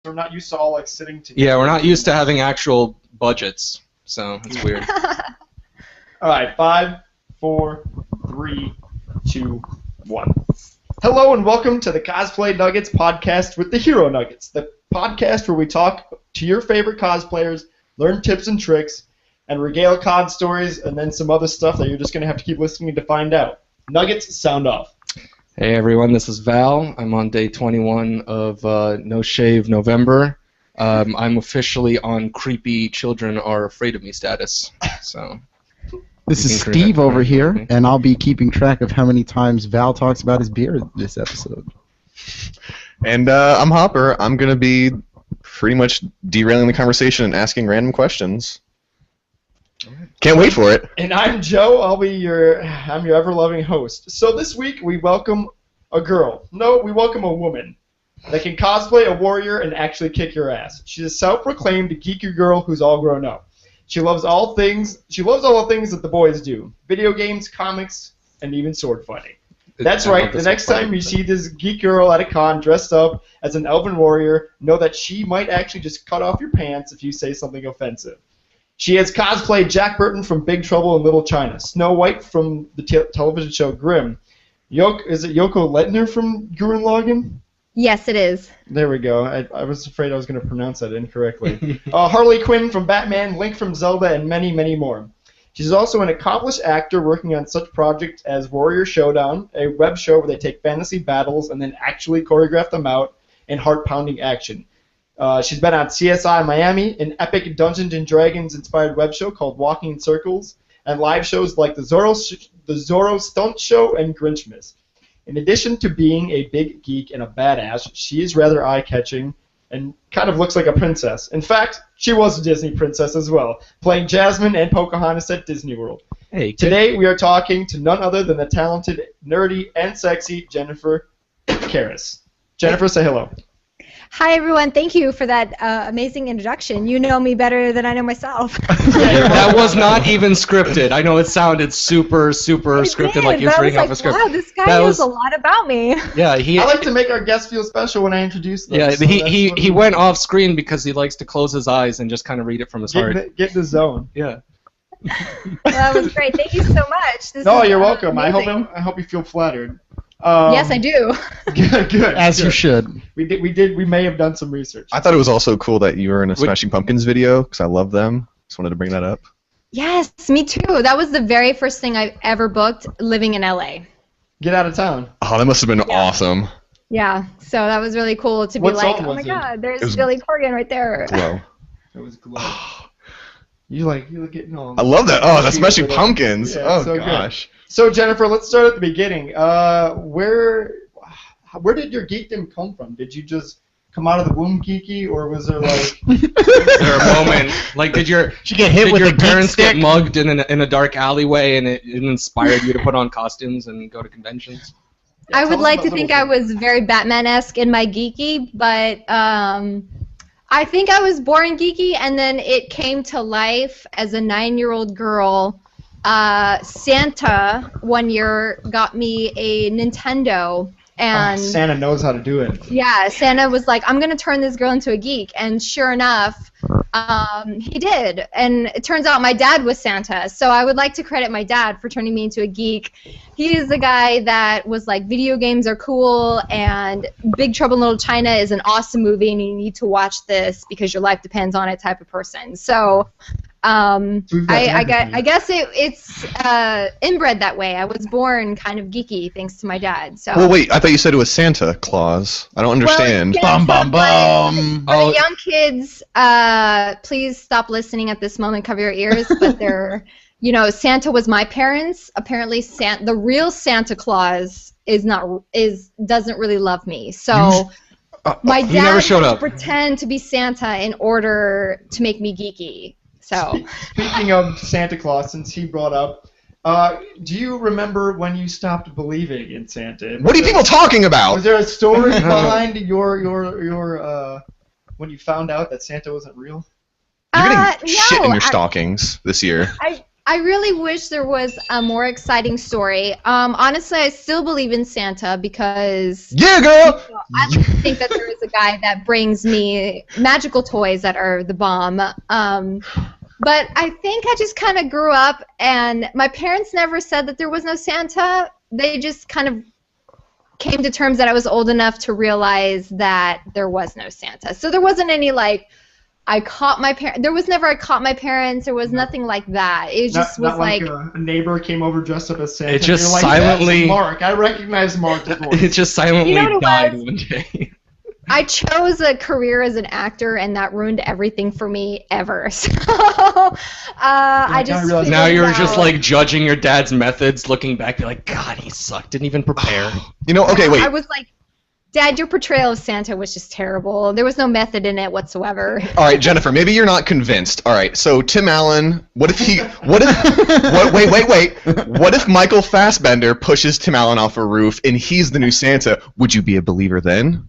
We're not used to all like sitting together. Yeah, we're not used to having actual budgets, so it's weird. All right, 5, 4, 3, 2, 1. Hello and welcome to the Cosplay Nuggets podcast with the Hero Nuggets, the podcast where we talk to your favorite cosplayers, learn tips and tricks, and regale con stories, and then some other stuff that you're just going to have to keep listening to find out. Nuggets, sound off. Hey everyone, this is Val. I'm on day 21 of No Shave November. I'm officially on creepy children are afraid of me status. So this is Steve over here, and I'll be keeping track of how many times Val talks about his beard this episode. And I'm Hopper. I'm going to be pretty much derailing the conversation and asking random questions. Can't wait for it. And I'm Joe. I'm your ever-loving host. So this week we welcome a girl. No, we welcome a woman that can cosplay a warrior and actually kick your ass. She's a self-proclaimed geeky girl who's all grown up. She loves all the things that the boys do: video games, comics, and even sword fighting. That's right. The next time you see this geek girl at a con dressed up as an elven warrior, know that she might actually just cut off your pants if you say something offensive. She has cosplayed Jack Burton from Big Trouble in Little China, Snow White from the television show Grimm. Is it Yoko Lettner from Gurren Lagann? Yes, it is. There we go. I was afraid I was going to pronounce that incorrectly. Harley Quinn from Batman, Link from Zelda, and many, many more. She's also an accomplished actor working on such projects as Warrior Showdown, a web show where they take fantasy battles and then actually choreograph them out in heart-pounding action. She's been on CSI Miami, an epic Dungeons & Dragons-inspired web show called Walking in Circles, and live shows like the Zorro Stunt Show and Grinchmas. In addition to being a big geek and a badass, she is rather eye-catching and kind of looks like a princess. In fact, she was a Disney princess as well, playing Jasmine and Pocahontas at Disney World. Hey, today we are talking to none other than the talented, nerdy, and sexy Jennifer Kairis. Jennifer, say hello. Hi, everyone. Thank you for that amazing introduction. You know me better than I know myself. That was not even scripted. I know it sounded super scripted, like you're reading off a script. Wow, this guy knows a lot about me. Yeah, I like to make our guests feel special when I introduce them. Yeah, so he went off screen because he likes to close his eyes and just kind of read it from his heart. Get in the zone. Yeah. Well, that was great. Thank you so much. You're welcome. I hope you feel flattered. Yes, I do. Good. As you should. We may have done some research. I thought it was also cool that you were in a Smashing Pumpkins video, because I love them. Just wanted to bring that up. Yes, me too. That was the very first thing I've ever booked living in LA. Get out of town. Oh, that must have been awesome. Yeah, so that was really cool to be like, oh my god, there's Billy Corgan right there. Glow. It was Glow. You're getting all... I love that. Oh, that's Smashing Pumpkins. Yeah, oh, so gosh. Good. So, Jennifer, let's start at the beginning. Where did your geekdom come from? Did you just come out of the womb geeky, or was there like... Was there a moment, like did your parents get stick? mugged in a dark alleyway and it inspired you to put on costumes and go to conventions? Yeah, I would like to think I was very Batman-esque in my geeky, but I think I was born geeky, and then it came to life as a 9-year-old girl. Santa one year got me a Nintendo, and Santa knows how to do it. Yeah, Santa was like, I'm gonna turn this girl into a geek, and sure enough, he did. And it turns out my dad was Santa, so I would like to credit my dad for turning me into a geek. He is the guy that was like, video games are cool, and Big Trouble in Little China is an awesome movie, and you need to watch this because your life depends on it type of person. So I guess it's inbred that way. I was born kind of geeky thanks to my dad. So. Well, wait, I thought you said it was Santa Claus. I don't understand. Well, Bum. For the young kids, please stop listening at this moment. Cover your ears. But they're, Santa was my parents. Apparently, the real Santa Claus doesn't really love me. So. My dad never showed up. Pretend to be Santa in order to make me geeky. So. Speaking of Santa Claus, since he brought up, do you remember when you stopped believing in Santa? What are you people talking about? Was there a story behind your when you found out that Santa wasn't real? You're getting shit in your stockings this year. I I really wish there was a more exciting story. Honestly, I still believe in Santa because Yeah, girl. I like to think that there is a guy that brings me magical toys that are the bomb. But I think I just kind of grew up, and my parents never said that there was no Santa. They just kind of came to terms that I was old enough to realize that there was no Santa. So there wasn't any like, I caught my parents. There was never I caught my parents. There was nothing like that. It just was not like a neighbor came over dressed up as Santa. It just and you're like, silently. "That's Mark, I recognize Mark's voice." It just silently You know what it died was? one day. I chose a career as an actor, and that ruined everything for me ever. So I just realize- Now figured you're just out- like judging your dad's methods, looking back, you're like, God, he sucked. Didn't even prepare. You know, okay, wait. I was like, Dad, your portrayal of Santa was just terrible. There was no method in it whatsoever. All right, Jennifer, maybe you're not convinced. All right, so Tim Allen, what if What if Michael Fassbender pushes Tim Allen off a roof and he's the new Santa? Would you be a believer then?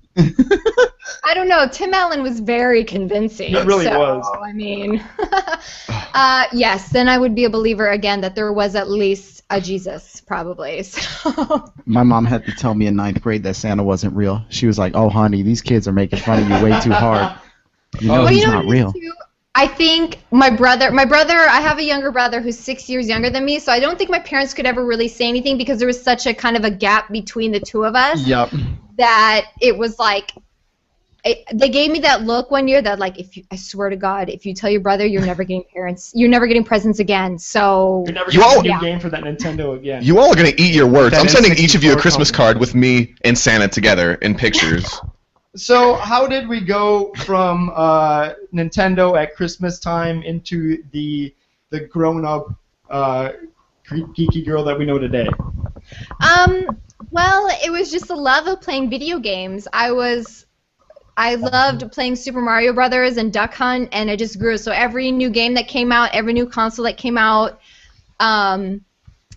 I don't know. Tim Allen was very convincing. He really so, was. I mean, yes, then I would be a believer again that there was at least a Jesus, probably. So. My mom had to tell me in 9th grade that Santa wasn't real. She was like, "Oh, honey, these kids are making fun of you way too hard. You know Well, he's you know not what it is, real." too? I think my brother, I have a younger brother who's 6 years younger than me, so I don't think my parents could ever really say anything because there was such a kind of a gap between the two of us Yep. that it was like, they gave me that look one year that like, I swear to God, if you tell your brother you're never getting presents again, so. You're never You getting all- a new Yeah. game for that Nintendo again. You all are going to eat your words. That I'm sending each of you a N64 Christmas card with me and Santa together in pictures. So how did we go from Nintendo at Christmas time into the grown-up geeky girl that we know today? Well, it was just the love of playing video games. I loved playing Super Mario Brothers and Duck Hunt, and it just grew. So every new game that came out, every new console that came out,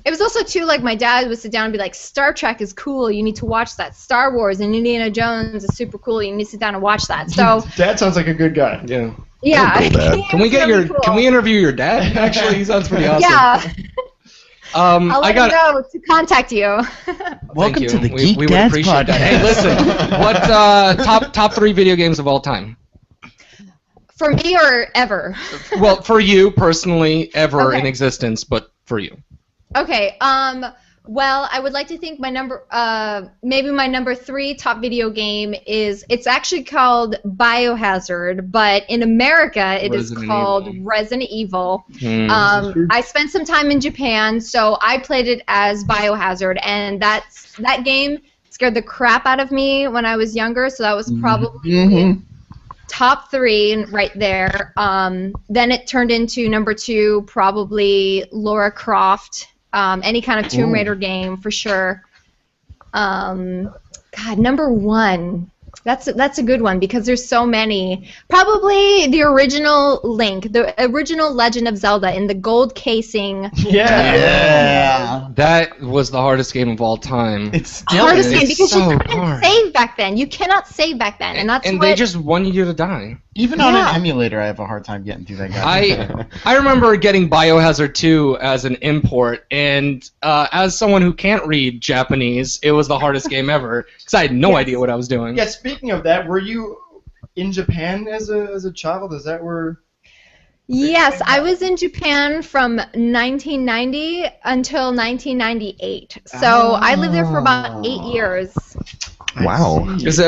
it was also too like my dad would sit down and be like, Star Trek is cool, you need to watch that. Star Wars and Indiana Jones is super cool, you need to sit down and watch that. So Dad sounds like a good guy. Yeah. yeah, Cool, Dad. Can we get Really cool. Can we interview your dad? Actually, he sounds pretty awesome. Yeah, I'll I let got. him know to contact you. Welcome Thank you. to the we Geek would Dads appreciate that. Hey, podcast. listen. What top 3 video games of all time? For me or ever? Well, for you personally, ever Okay. in existence, but for you. Okay. Well, I would like to think maybe my number 3 top video game is. It's actually called Biohazard, but in America it is Resident called Evil. Resident Evil. Hmm. I spent some time in Japan, so I played it as Biohazard, and that game scared the crap out of me when I was younger. So that was probably top 3 right there. Then it turned into number 2, probably Lara Croft. Any kind of Tomb Raider game for sure. God, number 1. That's a good one because there's so many. Probably the original Link, the original Legend of Zelda in the gold casing. Yeah. That was the hardest game of all time. It's still Hardest game it's because so you couldn't hard. save back then. You cannot save back then, and that's and what. they just wanted you to die. even on Yeah. an emulator, I have a hard time getting through that guy. I remember getting Biohazard 2 as an import, and as someone who can't read Japanese, it was the hardest game ever because I had no Yes. idea what I was doing. Yeah. Speaking of that, were you in Japan as a child? Is that where? Yes, I was in Japan from 1990 until 1998. So I lived there for about 8 years. Wow.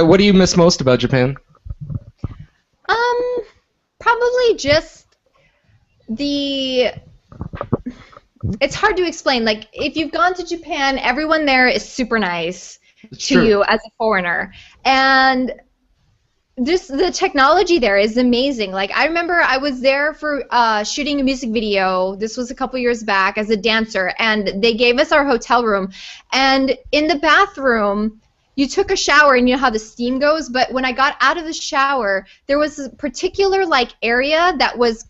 What do you miss most about Japan? Probably just it's hard to explain. Like, if you've gone to Japan, everyone there is super nice to you as a foreigner. And just the technology there is amazing. Like, I remember I was there for shooting a music video. This was a couple years back as a dancer, and they gave us our hotel room. And in the bathroom, you took a shower, and you know how the steam goes, but when I got out of the shower, there was a particular, like, area that was,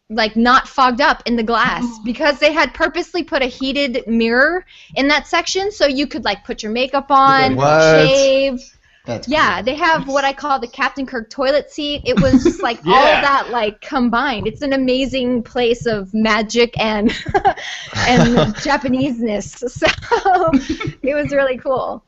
like, not fogged up in the glass because they had purposely put a heated mirror in that section so you could, like, put your makeup on, What? shave. Yeah, they have what I call the Captain Kirk toilet seat. It was just like all of that like combined. It's an amazing place of magic and and Japanese-ness. So it was really cool.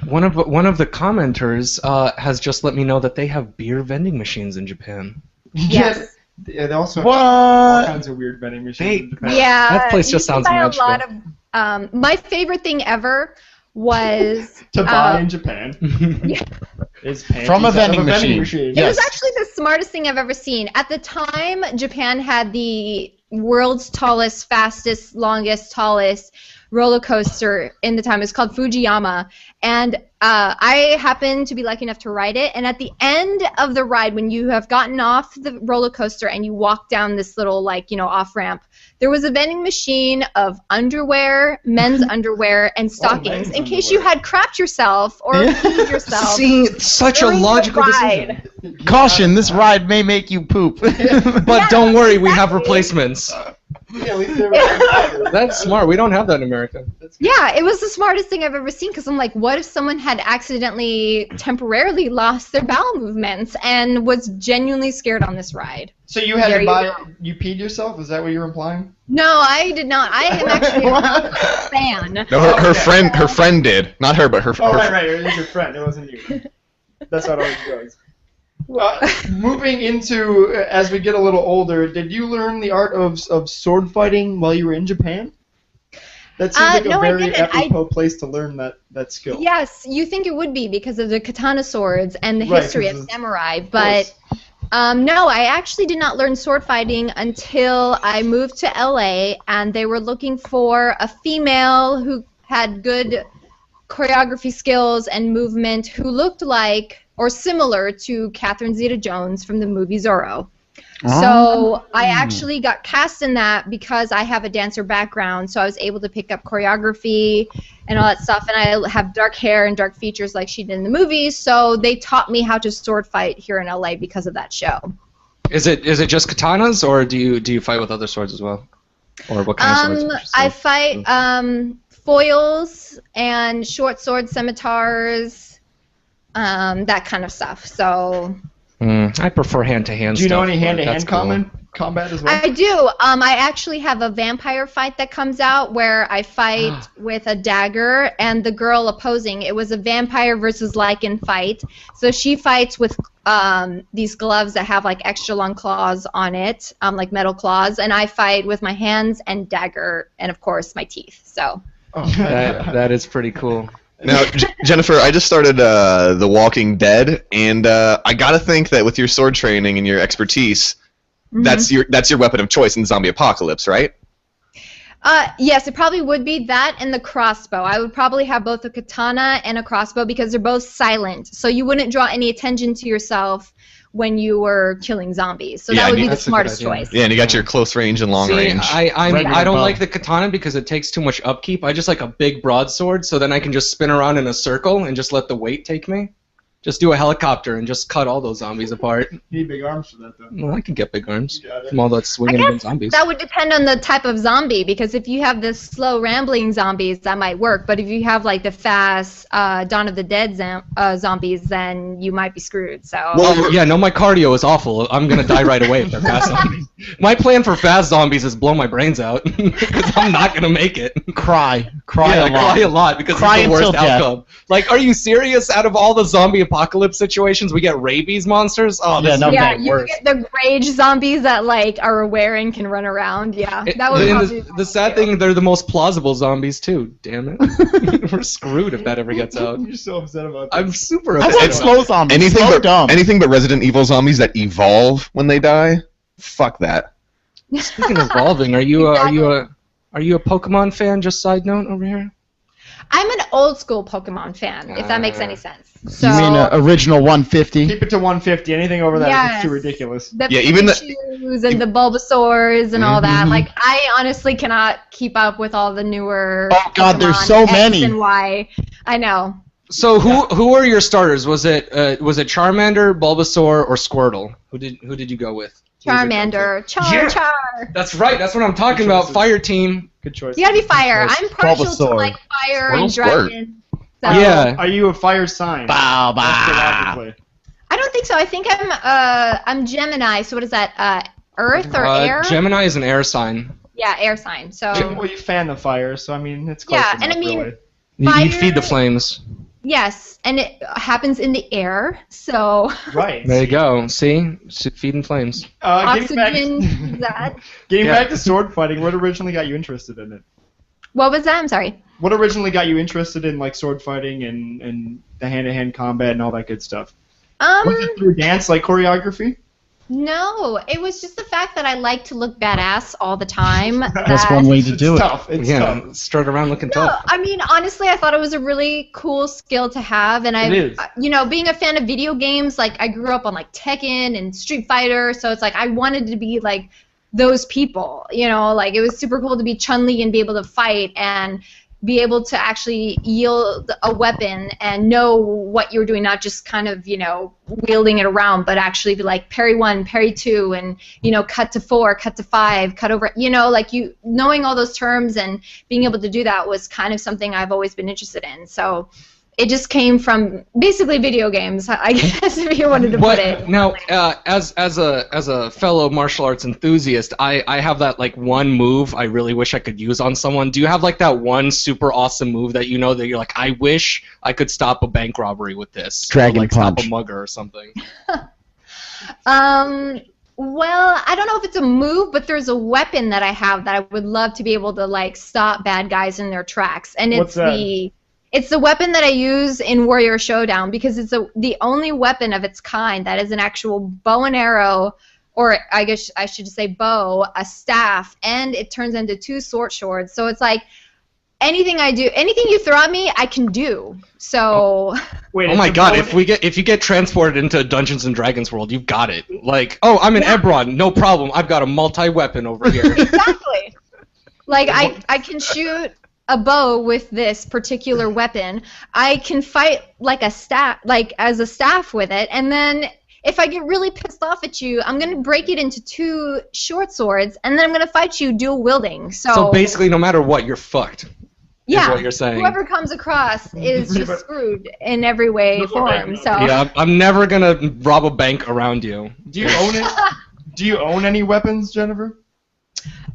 One of the commenters has just let me know that they have beer vending machines in Japan. Yes. Yeah, they also have all kinds of weird vending machines in Japan. Yeah. That place just sounds magical. A lot of, my favorite thing ever was to buy in Japan. Is from a vending machine. It was actually the smartest thing I've ever seen. At the time, Japan had the world's tallest, fastest, longest, tallest roller coaster in the time. It's called Fujiyama, and I happened to be lucky enough to ride it. And at the end of the ride, when you have gotten off the roller coaster and you walk down this little, like, off ramp, there was a vending machine of underwear, men's underwear, and stockings in case you had crapped yourself or peed yourself. See, it's such a logical decision. Caution, this ride may make you poop. But don't worry, we have replacements. Yeah, at least they were That's smart. We don't have that in America. Yeah, it was the smartest thing I've ever seen because I'm like, what if someone had accidentally temporarily lost their bowel movements and was genuinely scared on this ride? So you had to buy. You peed yourself? Is that what you're implying? No, I did not. I am actually a fan. No, her friend did. Not her, but her. Oh, right. It was your friend. It wasn't you. That's how it always goes. Well, moving into, as we get a little older, did you learn the art of sword fighting while you were in Japan? That seems like a very apropos place to learn that skill. Yes, you think it would be because of the katana swords and the history of samurai, but no, I actually did not learn sword fighting until I moved to LA, and they were looking for a female who had good choreography skills and movement who looked like or similar to Catherine Zeta-Jones from the movie Zorro. So I actually got cast in that because I have a dancer background, so I was able to pick up choreography and all that stuff, and I have dark hair and dark features like she did in the movies, so they taught me how to sword fight here in LA because of that show. Is it just katanas, or do you fight with other swords as well? Or what kind of swords? I fight foils and short sword scimitars, that kind of stuff. So I prefer hand-to-hand stuff. Do you know any hand-to-hand combat as well? I do. I actually have a vampire fight that comes out where I fight with a dagger and the girl opposing. It was a vampire versus Lycan fight. So she fights with these gloves that have like extra long claws on it, like metal claws, and I fight with my hands and dagger and of course my teeth. So that is pretty cool. Now, Jennifer, I just started The Walking Dead, and I gotta think that with your sword training and your expertise, that's your weapon of choice in the zombie apocalypse, right? Yes, it probably would be that and the crossbow. I would probably have both a katana and a crossbow because they're both silent, so you wouldn't draw any attention to yourself when you were killing zombies. So that would be the smartest choice. Yeah, and you got your close range and long range. I don't like the katana because it takes too much upkeep. I just like a big broadsword, so then I can just spin around in a circle and just let the weight take me. Just do a helicopter and just cut all those zombies apart. You need big arms for that, though. Well, I can get big arms from all that swinging against zombies. That would depend on the type of zombie, because if you have the slow, rambling zombies, that might work. But if you have like the fast Dawn of the Dead zombies, then you might be screwed. So. Well, yeah, no, my cardio is awful. I'm gonna die right away if they're fast zombies. My plan for fast zombies is blow my brains out because I'm not gonna make it. Cry a lot because it's the worst outcome. Like, are you serious? Out of all the zombie apocalypse situations, we get rabies monsters. Oh, this is you get the rage zombies that like are aware and can run around. Yeah, that would probably the sad thing, they're the most plausible zombies too. Damn it, we're screwed if that ever gets out. You're so upset about that. I'm super upset. I want slow zombies. Anything but Resident Evil zombies that evolve when they die. Fuck that. Speaking of evolving, are you a Pokemon fan? Just side note over here. I'm an old school Pokemon fan, if that makes any sense. So, you mean original 150? Keep it to 150. Anything over that is too ridiculous. The Pikachus and the Bulbasaurs and all that. Like, I honestly cannot keep up with all the newer. Oh God, Pokemon there's so X many. And Y. I know. So who are your starters? Was it Charmander, Bulbasaur, or Squirtle? Who did you go with? Charmander. Char. That's right. That's what I'm talking about. Fire team. Good choice. You gotta be fire. I'm partial to like fire and Squirt. dragon. So, Yeah. Are you a fire sign? Bow, bow. Astrologically. I don't think so. I think I'm Gemini. So what is that? Earth or air? Gemini is an air sign. Yeah, air sign. So Well, you fan the fire, so I mean, it's close yeah, enough, and I mean, really. You Fire- feed the flames. yes, and it happens in the air. So Right. There you go. See? Feeding flames. Getting that. back to sword fighting, what originally got you interested in it? What was that? I'm sorry. What originally got you interested in like sword fighting and the hand-to-hand combat and all that good stuff? Was it through dance, like choreography? No, it was just the fact that I like to look badass all the time. That's one way to do It's it. tough. It's Yeah, tough. strut around looking No, tough. I mean, honestly, I thought it was a really cool skill to have, and It is. being a fan of video games, like I grew up on like Tekken and Street Fighter, so it's like I wanted to be like those people, like it was super cool to be Chun-Li and be able to fight and be able to actually yield a weapon and know what you were doing, not just kind of, wielding it around, but actually be like parry 1, parry 2, and, cut to 4, cut to 5, cut over, knowing all those terms and being able to do that was kind of something I've always been interested in. So it just came from basically video games, I guess, if you wanted to put it. Now, as a fellow martial arts enthusiast, I have that like one move I really wish I could use on someone. Do you have like that one super awesome move that that you're like, I wish I could stop a bank robbery with this? Dragon or, like, punch. Stop a mugger or something. Well, I don't know if it's a move, but there's a weapon that I have that I would love to be able to like stop bad guys in their tracks, and What's that? It's the weapon that I use in Warrior Showdown because it's the only weapon of its kind that is an actual bow and arrow, or I guess I should say bow, a staff, and it turns into 2 short swords. So it's like anything I do, anything you throw at me, I can do. So. Wait, Oh it's my a god, bow- if you get transported into Dungeons and Dragons world, you've got it. Like, oh, I'm in Ebron, no problem. I've got a multi-weapon over here. Exactly. Like I can shoot a bow with this particular weapon. I can fight like a staff, like as a staff with it, and then if I get really pissed off at you, I'm gonna break it into 2 short swords, and then I'm gonna fight you dual wielding. So basically, no matter what, you're fucked. yeah, is what you're saying. whoever comes across is just screwed in every way, form. So Yeah, I'm never gonna rob a bank around you. Do you own it? Do you own any weapons, Jennifer?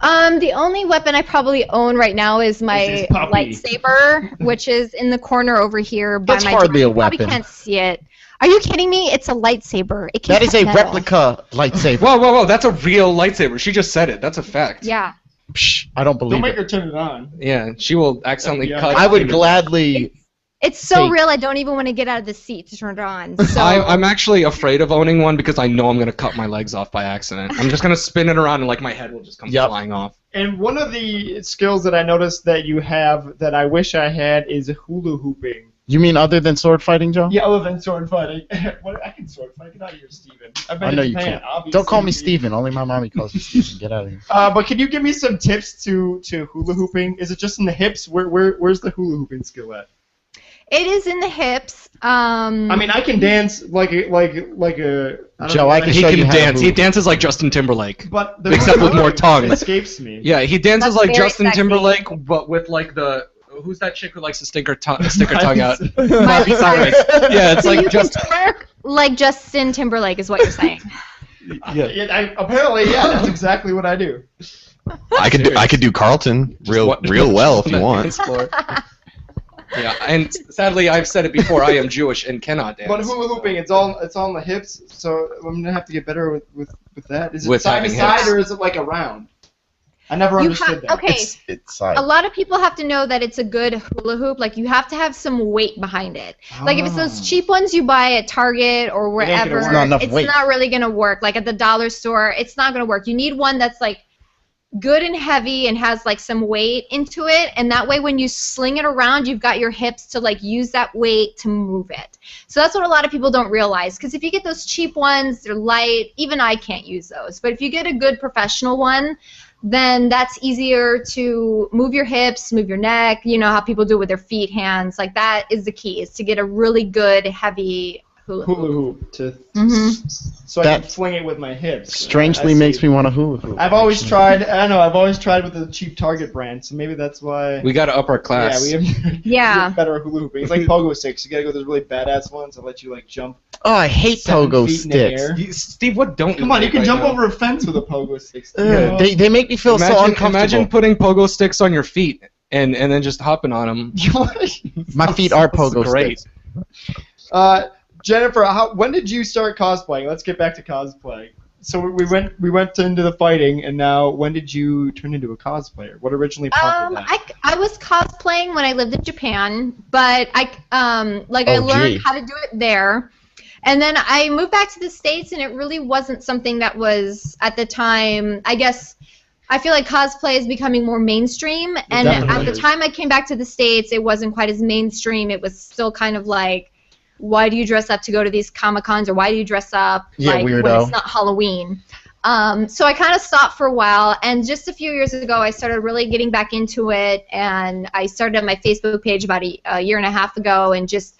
the only weapon I probably own right now is my Is this puppy. lightsaber, which is in the corner over here by That's my hardly door. a You probably weapon. can't see it. Are you kidding me? It's a lightsaber. It That is a metal. replica lightsaber. Whoa, that's a real lightsaber. She just said it. That's a fact. Yeah. Psh, I don't Don't believe make it. her turn it on. Yeah, she will accidentally Yeah. cut. I would gladly. It's so Take- real I don't even want to get out of the seat to turn it on. So I'm actually afraid of owning one because I know I'm gonna cut my legs off by accident. I'm just gonna spin it around and like my head will just come Yep. flying off. And one of the skills that I noticed that you have that I wish I had is hula hooping. You mean other than sword fighting, Joe? Yeah, other than sword fighting. I can sword fight. Get out of here, Steven. I've been I know in you Japan, can't. obviously. Don't call me Steven. Only my mommy calls me Steven. Get out of here. But can you give me some tips to hula hooping? Is it just in the hips? Where's the hula hooping skill at? it is in the hips. I mean, I can dance like a. I don't Joe, know, I like- can He show can you how to dance. He move. dances like Justin Timberlake. But the Except with more tongue. It escapes me. Yeah, he dances That's like very Justin sexy. Timberlake, but with like the who's that chick who likes to stick her tongue out? Miley Cyrus. Yeah, it's So like you just can twerk like Justin Timberlake is what you're saying. Apparently, yeah, that's exactly what I do. I could do Carlton real well if you want. Dance floor. Yeah, and sadly, I've said it before. I am Jewish and cannot dance. But hula hooping, it's all on the hips, so I'm gonna have to get better with that. Is it With side to having side hips. or is it like around? I never understood that. Okay. It's A lot of people have to know that it's a good hula hoop. Like, you have to have some weight behind it. Like, if it's those cheap ones you buy at Target or ain't gonna wherever, work. It's not enough it's weight. not really going to work. Like, at the dollar store, it's not going to work. You need one that's, like, good and heavy and has, like, some weight into it. And that way, when you sling it around, you've got your hips to, like, use that weight to move it. So that's what a lot of people don't realize. Because if you get those cheap ones, they're light. Even I can't use those. But if you get a good professional one, then that's easier to move your hips, move your neck, you know how people do it with their feet, hands. Like, that is the key, is to get a really good, heavy Hula hoop to so I That can fling it with my hips. Strangely makes me want to hula hoop. I've always tried. I don't know. I've always tried with the cheap Target brand, so maybe that's why. We got to up our class. Yeah, we have better hula hooping. It's like pogo sticks. You gotta go to those really badass ones that let you like jump. Oh, I hate 7 pogo feet in the air. sticks. Steve, what don't Come on, you can jump over a fence with a pogo stick. They make me feel so uncomfortable. Imagine putting pogo sticks on your feet and then just hopping on them. My feet are pogo great. sticks. Jennifer, when did you start cosplaying? Let's get back to cosplay. So we went into the fighting, and now when did you turn into a cosplayer? What originally prompted that? I was cosplaying when I lived in Japan, but I learned how to do it there. And then I moved back to the States, and it really wasn't something that was, at the time, I guess, I feel like cosplay is becoming more mainstream, and at the time I came back to the States, it wasn't quite as mainstream. It was still kind of like, why do you dress up to go to these Comic-Cons, or why do you dress up when it's not Halloween? So I kind of stopped for a while, and just a few years ago I started really getting back into it, and I started my Facebook page about a year and a half ago, and just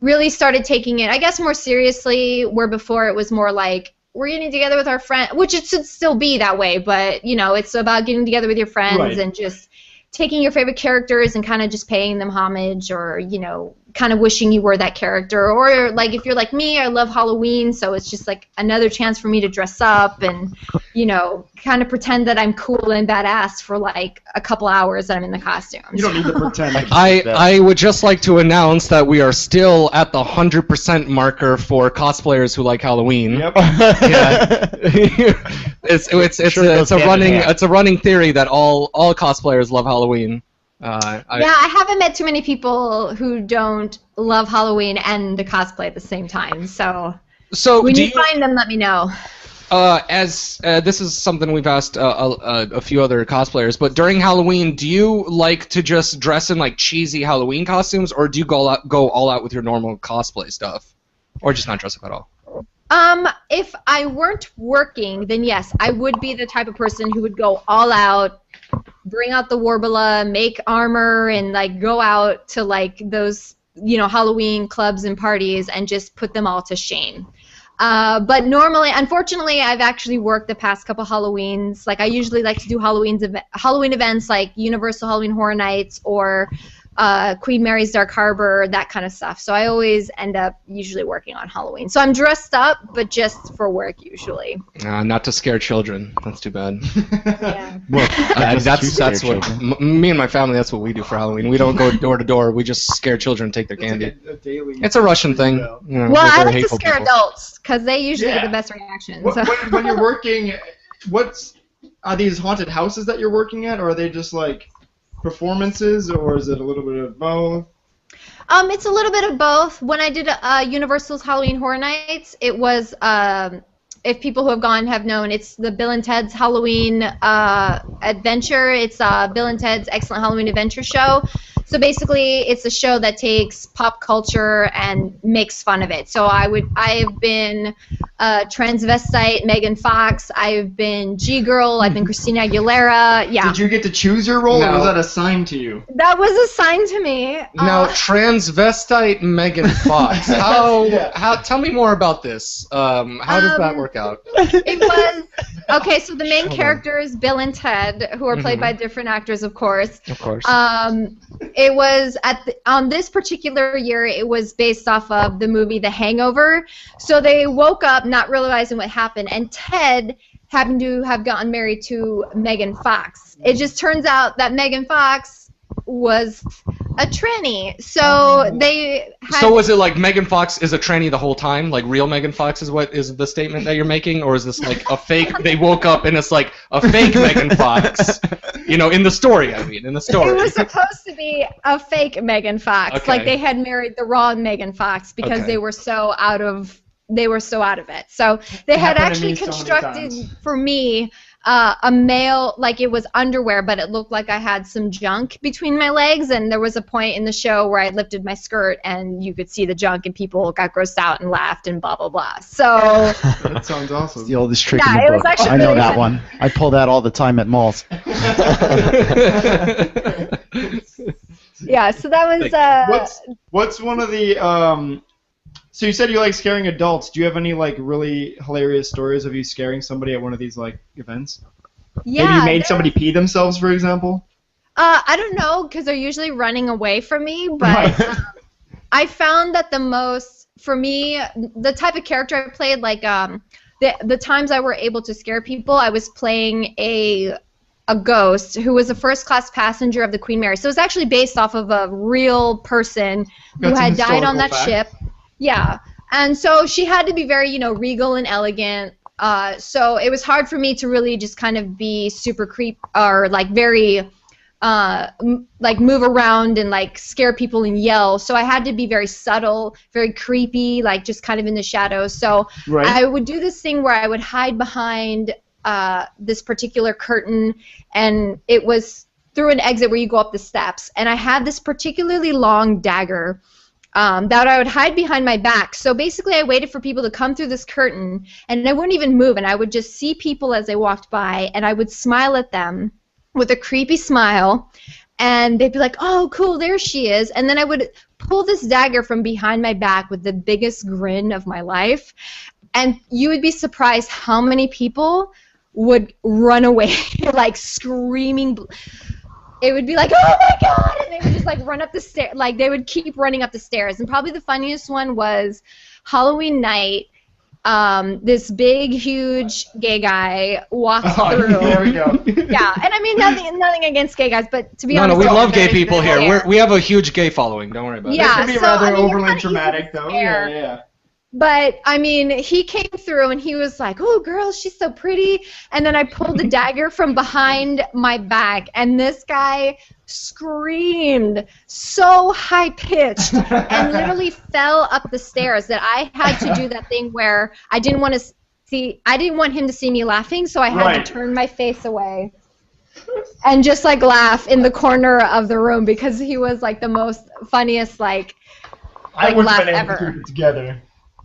really started taking it, I guess, more seriously, where before it was more like, we're getting together with our friends, which it should still be that way, but, you know, it's about getting together with your friends and just taking your favorite characters and kind of just paying them homage, or, you know, kind of wishing you were that character. Or, like, if you're like me, I love Halloween, so it's just, like, another chance for me to dress up and, you know, kind of pretend that I'm cool and badass for, like, a couple hours that I'm in the costume. You don't need to pretend. I would just like to announce that we are still at the 100% marker for cosplayers who like Halloween. Yep. Yeah. It's a running theory that all cosplayers love Halloween. I haven't met too many people who don't love Halloween and the cosplay at the same time. So when you find them, let me know. This is something we've asked a few other cosplayers, but during Halloween, do you like to just dress in like cheesy Halloween costumes, or do you go all out with your normal cosplay stuff, or just not dress up at all? If I weren't working, then yes, I would be the type of person who would go all out, bring out the Warbler, make armor, and like go out to like those, you know, Halloween clubs and parties and just put them all to shame. But normally, unfortunately, I've actually worked the past couple Halloweens. Like, I usually like to do Halloween events like Universal Halloween Horror Nights or Queen Mary's Dark Harbor, that kind of stuff. So I always end up usually working on Halloween. So I'm dressed up, but just for work usually. Not to scare children. That's too bad. Yeah. Well, that's what me and my family. That's what we do for Halloween. We don't go door to door. We just scare children and take their candy. Like it's a Russian thing. You know, well, I like to scare adults because they usually get the best reactions. When you're working, are these haunted houses that you're working at, or are they just like performances, or is it a little bit of both? It's a little bit of both. When I did Universal's Halloween Horror Nights, it was, if people who have gone have known, it's the Bill and Ted's Halloween Adventure. It's Bill and Ted's Excellent Halloween Adventure Show. So basically, it's a show that takes pop culture and makes fun of it. So I've been transvestite Megan Fox. I've been G-Girl. I've been Christina Aguilera. Yeah. Did you get to choose your role, or was that assigned to you? That was assigned to me. Now, transvestite Megan Fox. Tell me more about this. How does that work out? It was okay. So the main characters, Bill and Ted, who are played by different actors, of course. Of course. It was on this particular year. It was based off of the movie The Hangover. So they woke up not realizing what happened, and Ted happened to have gotten married to Megan Fox. It just turns out that Megan Fox was a tranny. So they had... So was it like Megan Fox is a tranny the whole time? Like real Megan Fox is what is the statement that you're making? Or is this like a fake, they woke up and it's like a fake Megan Fox? You know, in the story, I mean, in the story. It was supposed to be a fake Megan Fox. Okay. Like they had married the wrong Megan Fox because they were so out of it. So they had actually constructed for me a male, like it was underwear, but it looked like I had some junk between my legs, and there was a point in the show where I lifted my skirt and you could see the junk and people got grossed out and laughed and blah, blah, blah. So that sounds awesome. It's the oldest trick in the book. I know that one. I pull that all the time at malls. Yeah, so that was... what's one of the So you said you like scaring adults. Do you have any like really hilarious stories of you scaring somebody at one of these like events? Yeah. Maybe you made somebody pee themselves, for example. I don't know, because they're usually running away from me, but I found that for me, the type of character I played, like the times I were able to scare people, I was playing a ghost who was a first-class passenger of the Queen Mary. So it was actually based off of a real person who had died on that ship. Yeah, and so she had to be very, regal and elegant. So it was hard for me to really just kind of be super or like very. Like move around and like scare people and yell. So I had to be very subtle, very creepy, like just kind of in the shadows. So I would do this thing where I would hide behind this particular curtain, and it was through an exit where you go up the steps. And I had this particularly long dagger that I would hide behind my back. So basically I waited for people to come through this curtain, and I wouldn't even move, and I would just see people as they walked by, and I would smile at them with a creepy smile, and they'd be like, oh, cool, there she is. And then I would pull this dagger from behind my back with the biggest grin of my life, and you would be surprised how many people would run away, like screaming. It would be like, oh my God, and they would just like run up the stairs, like they would keep running up the stairs. And probably the funniest one was Halloween night. This big, huge gay guy walks through. There we go. Yeah, and I mean nothing against gay guys, but to be honest, we love gay people here. We have a huge gay following. Don't worry about it. Yeah, this could be rather overly dramatic, though. Yeah. But I mean, he came through and he was like, "Oh, girl, she's so pretty." And then I pulled the dagger from behind my back, and this guy screamed so high pitched and literally fell up the stairs that I had to do that thing where I didn't want him to see me laughing, so I had to turn my face away and just like laugh in the corner of the room because he was like the most funniest like I wouldn't laugh have been able ever. to keep it together.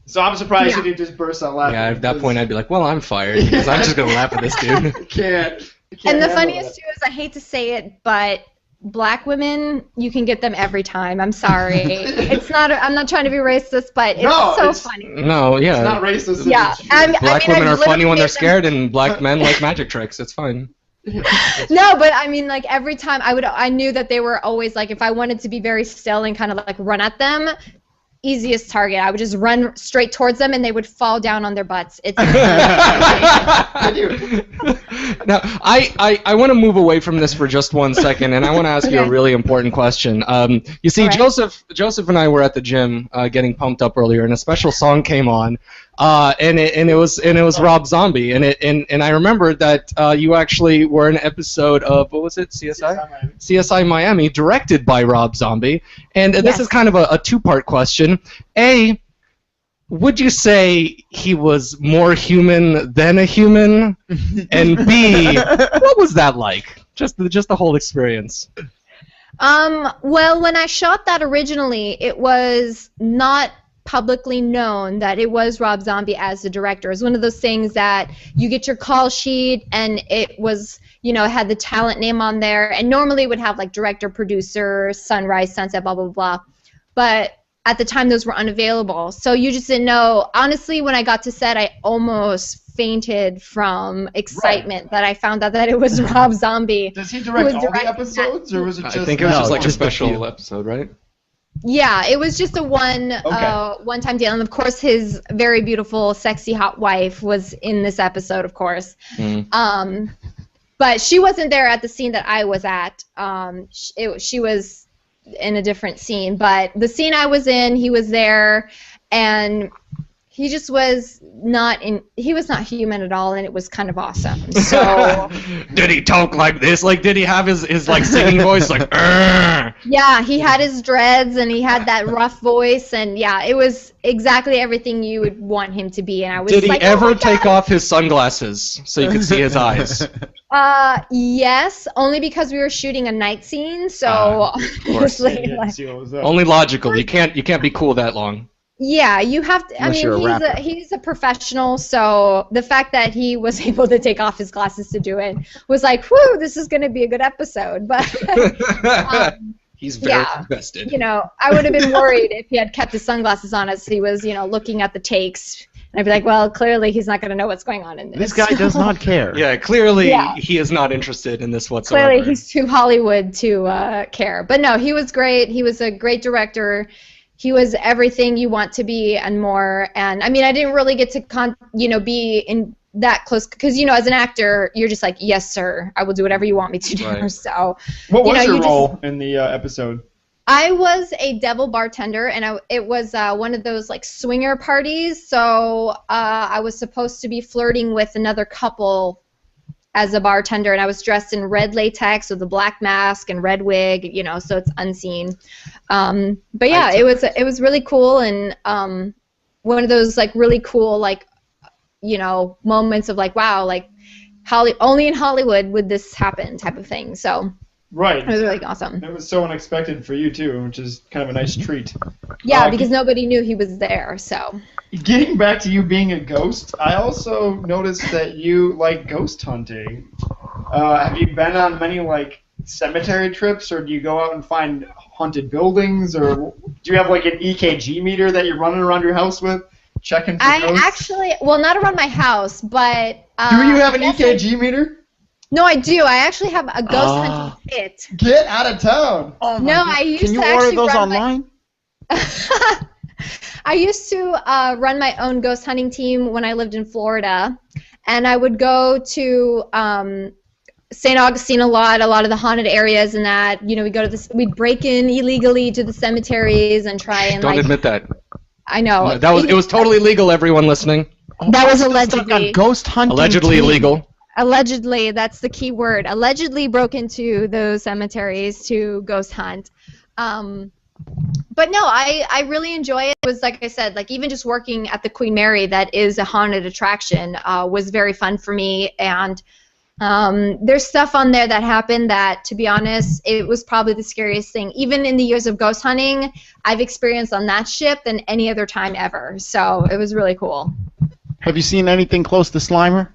So I'm surprised you didn't just burst out laughing. Yeah, at that point I'd be like, well, I'm fired because I'm just gonna laugh at this dude. Can't and the handle funniest it. too is, I hate to say it, but black women, you can get them every time. I'm sorry. I'm not trying to be racist, but it's funny. No, yeah. It's not racist. Yeah. Black women are funny when they're scared, and black men like magic tricks. It's fine. No, but I mean, like every time I knew that they were always like, if I wanted to be very still and kind of like run at them, easiest target. I would just run straight towards them, and they would fall down on their butts. It's Now, I want to move away from this for just 1 second, and I want to ask you a really important question. You see, Joseph and I were at the gym getting pumped up earlier, and a special song came on, and it was Rob Zombie, and I remembered that you actually were in an episode of, what was it, CSI Miami, directed by Rob Zombie, and this is kind of a two-part question. A, would you say he was more human than a human? And B, what was that like? Just the whole experience. Well, when I shot that originally, it was not publicly known that it was Rob Zombie as the director. It was one of those things that you get your call sheet and it was, it had the talent name on there, and normally it would have like director, producer, sunrise, sunset, blah, blah, blah. But at the time, those were unavailable. So you just didn't know. Honestly, when I got to set, I almost fainted from excitement that I found out that it was Rob Zombie. Does he direct all the episodes, or was it just... I think it was just like a special episode, right? Yeah, it was just a one-time deal. And, of course, his very beautiful, sexy, hot wife was in this episode, of course. But she wasn't there at the scene that I was at. She was in a different scene, but the scene I was in, he was there, and he just was he was not human at all, and it was kind of awesome. So did he talk like this? Like, did he have his like singing voice like Yeah, he had his dreads and he had that rough voice, and yeah, it was exactly everything you would want him to be. And I was Did he like, ever take off his sunglasses so you could see his eyes? Yes, only because we were shooting a night scene, so obviously, only logical. You can't be cool that long. Yeah, you have to. He's a professional, so the fact that he was able to take off his glasses to do it was like, whew, this is going to be a good episode. But He's very invested. You know, I would have been worried if he had kept his sunglasses on as he was, you know, looking at the takes. And I'd be like, well, clearly he's not going to know what's going on in this. This guy does not care. Yeah, clearly he is not interested in this whatsoever. Clearly he's too Hollywood to care. But no, he was great. He was a great director. He was everything you want to be and more. And I mean, I didn't really get to, be in that close because, you know, as an actor, you're just like, yes, sir, I will do whatever you want me to do. Right. So, what was your role in the episode? I was a devil bartender, and it was one of those like swinger parties. So I was supposed to be flirting with another couple as a bartender, and I was dressed in red latex with a black mask and red wig, you know, so it's unseen. But yeah, it was really cool, and one of those like really cool like, you know, moments of like, wow, like only in Hollywood would this happen type of thing. So. Right. It was really awesome. It was so unexpected for you, too, which is kind of a nice treat. Yeah, because nobody knew he was there, so. Getting back to you being a ghost, I also noticed that you like ghost hunting. Have you been on many, like, cemetery trips, or do you go out and find haunted buildings, or do you have, like, an EKG meter that you're running around your house with, checking for ghosts? I actually, well, not around my house, but... do you have an EKG meter? No, I do. I actually have a ghost hunting kit. Get out of town! Oh no, I used to Can you actually order those run online? I used to run my own ghost hunting team when I lived in Florida, and I would go to St. Augustine a lot of the haunted areas, and that, you know, we'd break in illegally to the cemeteries and try and Don't admit that. I know. No, it was totally legal. Everyone listening. That was allegedly. Ghost hunting. Allegedly team. illegal. Allegedly, that's the key word. Allegedly broke into those cemeteries to ghost hunt. But no, I really enjoy it. It was, like I said, like even just working at the Queen Mary, that is a haunted attraction, was very fun for me. And there's stuff on there that happened that, to be honest, it was probably the scariest thing. Even in the years of ghost hunting, I've experienced on that ship than any other time ever. So it was really cool. Have you seen anything close to Slimer?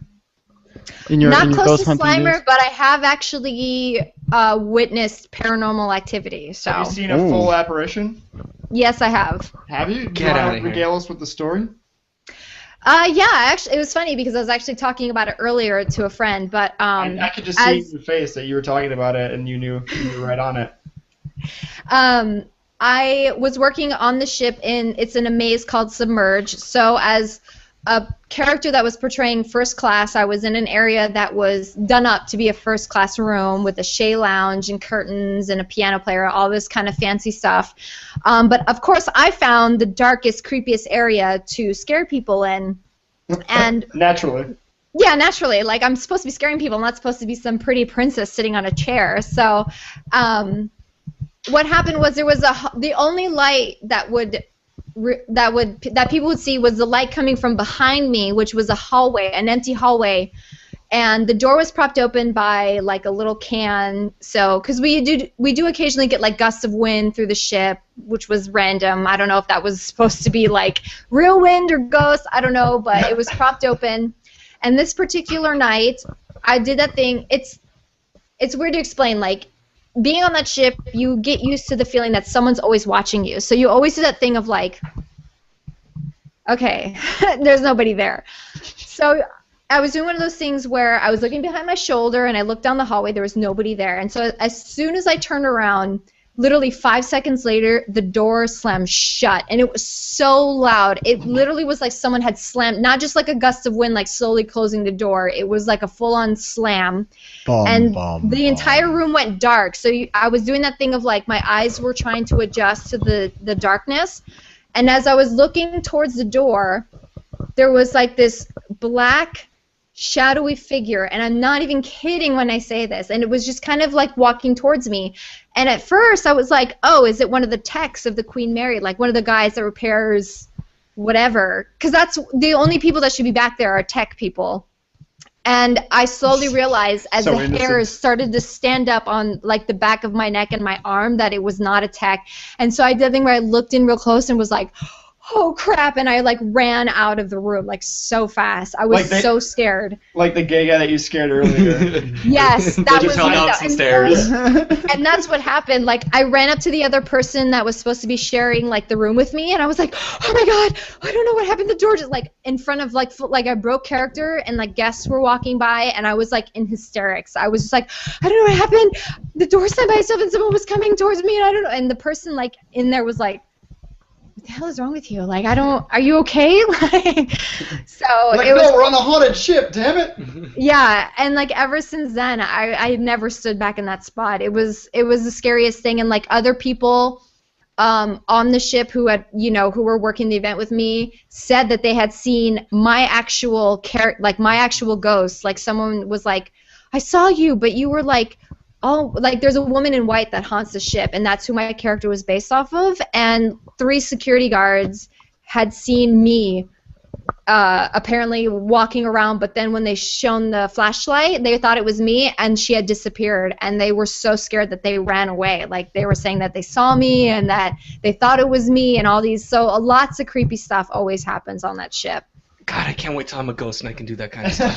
Not close to Slimer, but I have actually witnessed paranormal activity. So. Have you seen a full apparition? Yes, I have. Have you? Do Get you out want of to here. regale us with the story? Yeah, actually, it was funny because I was actually talking about it earlier to a friend, but I could just see in your face that you were talking about it and you knew you were right on it. I was working on the ship it's in a maze called Submerge. So as a character that was portraying first class, I was in an area that was done up to be a first class room with a Shea lounge and curtains and a piano player, all this kind of fancy stuff. But of course, I found the darkest, creepiest area to scare people in. And naturally. Yeah, naturally. Like, I'm supposed to be scaring people. I'm not supposed to be some pretty princess sitting on a chair. So what happened was the only light that people would see was the light coming from behind me, which was a hallway, an empty hallway, and the door was propped open by like a little can. So, because we do occasionally get like gusts of wind through the ship, which was random. I don't know if that was supposed to be like real wind or ghosts. I don't know, but it was propped open. And this particular night, I did that thing. It's weird to explain. Like, being on that ship, you get used to the feeling that someone's always watching you. So you always do that thing of like, okay, there's nobody there. So I was doing one of those things where I was looking behind my shoulder and I looked down the hallway, there was nobody there. And so as soon as I turned around, literally 5 seconds later, the door slammed shut, and it was so loud. It literally was like someone had slammed, not just like a gust of wind, like slowly closing the door. It was like a full-on slam, the entire room went dark. So I was doing that thing of like my eyes were trying to adjust to the darkness, and as I was looking towards the door, there was like this black, shadowy figure, and I'm not even kidding when I say this, and it was just kind of like walking towards me. And at first I was like, oh, is it one of the techs of the Queen Mary, like one of the guys that repairs whatever, because that's the only people that should be back there are tech people. And I slowly realized as the hairs started to stand up on like the back of my neck and my arm that it was not a tech. And so I did the thing where I looked in real close and was like, oh crap, and I like ran out of the room like so fast. I was so scared. Like the gay guy that you scared earlier. Yes, that was fell down some stairs. And that's what happened. Like I ran up to the other person that was supposed to be sharing like the room with me, and I was like, oh my god, I don't know what happened. The door just like in front of like I broke character, and like guests were walking by, and I was like in hysterics. I was just like, I don't know what happened. The door slammed by itself, and someone was coming towards me, and I don't know. And the person like in there was like, what the hell is wrong with you? Like, are you okay? Like, so like, it was. No, we're on a haunted ship, damn it. Yeah, and like ever since then, I never stood back in that spot. It was the scariest thing, and like other people, on the ship who who were working the event with me said that they had seen my actual my actual ghost. Like someone was like, I saw you, but you were like. Oh, like there's a woman in white that haunts the ship, and that's who my character was based off of. And 3 security guards had seen me apparently walking around, but then when they shone the flashlight, they thought it was me, and she had disappeared, and they were so scared that they ran away. Like they were saying that they saw me and that they thought it was me and all these. So lots of creepy stuff always happens on that ship. God, I can't wait till I'm a ghost and I can do that kind of stuff.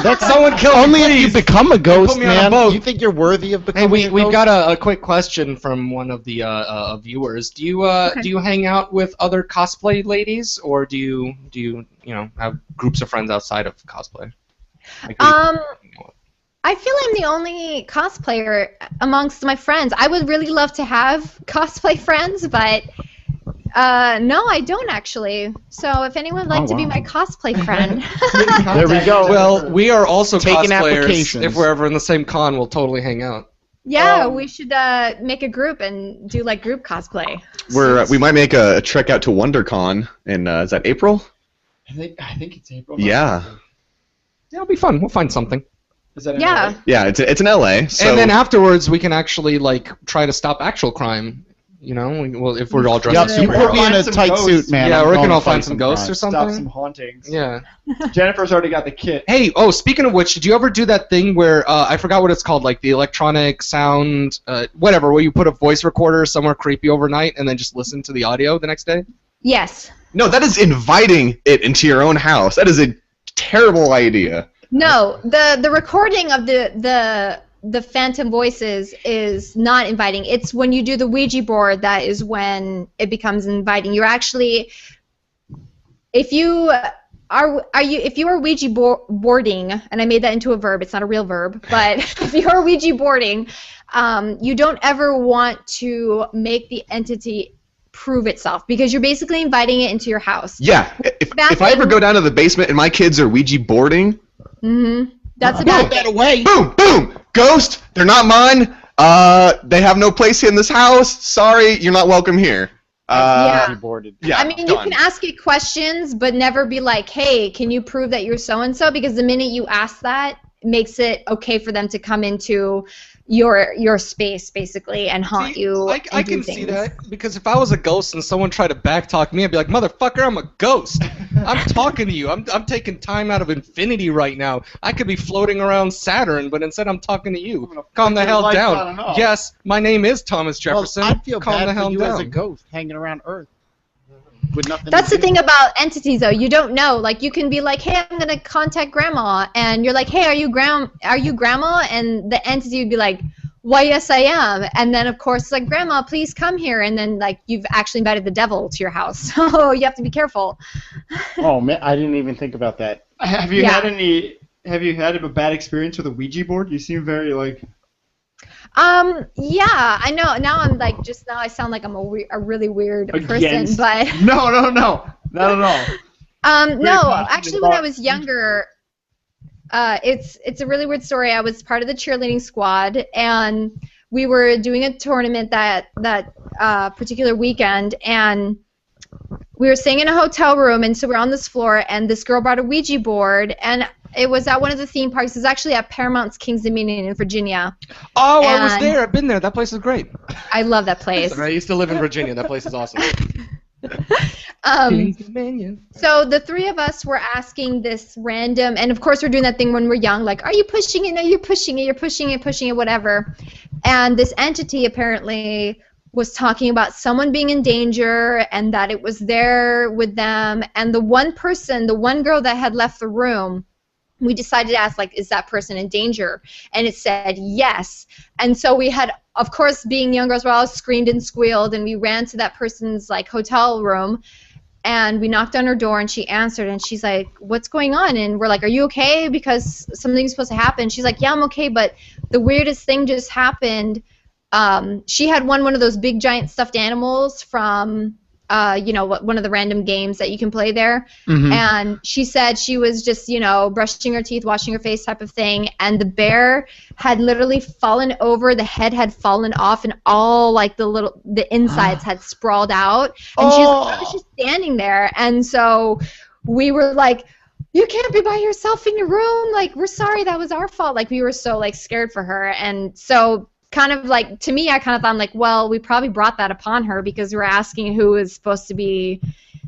That's Someone kill me, only if you please. become a ghost, Put me on a man. boat. You think you're worthy of Hey, becoming a ghost? we've got a quick question from one of the viewers. Do you hang out with other cosplay ladies, or do you have groups of friends outside of cosplay? Like, I feel I'm the only cosplayer amongst my friends. I would really love to have cosplay friends, but no, I don't actually. So if anyone would like to be my cosplay friend. There we go. well, we are also Taking cosplayers. applications. If we're ever in the same con, we'll totally hang out. Yeah, we should make a group and do like group cosplay. We might make a trek out to WonderCon in is that April? I think it's April. Yeah. Yeah, it'll be fun. We'll find something. Is that in Yeah. LA? Yeah, it's in LA. So And then afterwards, we can actually like try to stop actual crime. Well, if we're all dressed Yep, up you super. put me in a Some tight ghosts. suit, man. Yeah, I'm we going can to all fight find some ghosts or Stop some something. hauntings. Yeah. Jennifer's already got the kit. Hey, speaking of which, did you ever do that thing where I forgot what it's called, like the electronic sound, whatever, where you put a voice recorder somewhere creepy overnight and then just listen to the audio the next day? Yes. no, that is inviting it into your own house. That is a terrible idea. No, the recording of the phantom voices is not inviting. It's when you do the Ouija board that is when it becomes inviting. You're actually, if you are Ouija boarding, and I made that into a verb, it's not a real verb, but if you're Ouija boarding, you don't ever want to make the entity prove itself, because you're basically inviting it into your house. Yeah, if I ever go down to the basement and my kids are Ouija boarding, That's Get about that it. away. boom, boom, ghost, they're not mine. They have no place in this house. Sorry, you're not welcome here. Yeah. Boarded. Yeah, I mean, you done. can ask it questions, but never be like, hey, can you prove that you're so-and-so? Because the minute you ask that, it makes it okay for them to come into your space, basically, and haunt you. I and do can see things. that, because if I was a ghost and someone tried to backtalk me, I'd be like, motherfucker, I'm a ghost. I'm talking to you. I'm taking time out of infinity right now. I could be floating around Saturn, but instead I'm talking to you. Calm the hell lights on down. and off. Yes, my name is Thomas Jefferson. Well, I feel Calm the bad hell for you down. as a ghost hanging around Earth with nothing. That's to the do. thing about entities, though. You don't know. Like, you can be like, hey, I'm going to contact Grandma. And you're like, hey, are you Grandma? And the entity would be like, why, yes, I am. And then, of course, like, Grandma, please come here. And then, like, you've actually invited the devil to your house. So you have to be careful. Oh man, I didn't even think about that. Have you Yeah. Have you had a bad experience with a Ouija board? You seem very like. Yeah, I know. Now I'm like, just now I sound like I'm a really weird person, Against- but No, not at all. no, confident actually, when I about- was younger, it's a really weird story. I was part of the cheerleading squad, and we were doing a tournament that particular weekend, and we were staying in a hotel room, and so we're on this floor, and this girl brought a Ouija board, and it was at one of the theme parks. It was actually at Paramount's Kings Dominion in Virginia. Oh, I was And- there. I've been there. That place is great. I love that place. I used to live in Virginia. That place is awesome. So the 3 of us were asking this random, and of course we're doing that thing when we're young, like, are you pushing it? No, you're pushing it, whatever. And this entity apparently was talking about someone being in danger and that it was there with them. And the one girl that had left the room, we decided to ask, like, is that person in danger? And it said yes. And so we had, of course, being young girls, we all screamed and squealed, and we ran to that person's, like, hotel room, and we knocked on her door, and she answered, and she's like, what's going on? And we're like, are you okay? Because something's supposed to happen. She's like, yeah, I'm okay, but the weirdest thing just happened. She had won one of those big giant stuffed animals from one of the random games that you can play there. Mm-hmm. And she said she was just, brushing her teeth, washing her face type of thing, and the bear had literally fallen over, the head had fallen off, and all, like, the insides had sprawled out. And she's like, I was just standing there. And so we were like, you can't be by yourself in your room. Like, we're sorry, that was our fault. Like, we were so, like, scared for her. And so kind of like, to me, I kind of thought, like, well, we probably brought that upon her because we were asking who was supposed to be,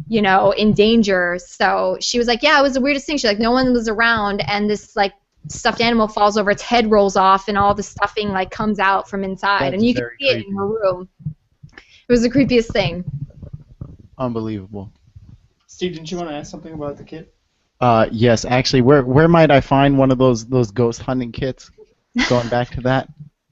in danger. So she was like, yeah, it was the weirdest thing. She's like, no one was around, and this, like, stuffed animal falls over, its head rolls off, and all the stuffing, like, comes out from inside. That's and you can see it in her room. It was the creepiest thing. Unbelievable. Steve, didn't you want to ask something about the kit? Yes, actually, where might I find one of those ghost hunting kits? Going back to that.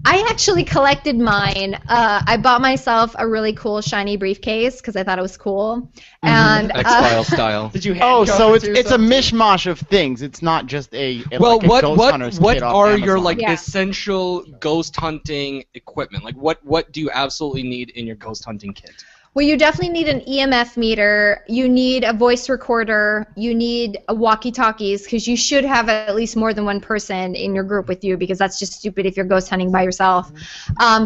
I actually collected mine. I bought myself a really cool shiny briefcase because I thought it was cool. And X-File style. Did you? So it's a mishmash of things. It's not just well, like a ghost hunter's what kit off are Amazon. your essential ghost hunting equipment? Like what do you absolutely need in your ghost hunting kit? Well, you definitely need an EMF meter. You need a voice recorder. You need a walkie-talkies because you should have at least more than one person in your group with you because that's just stupid if you're ghost hunting by yourself.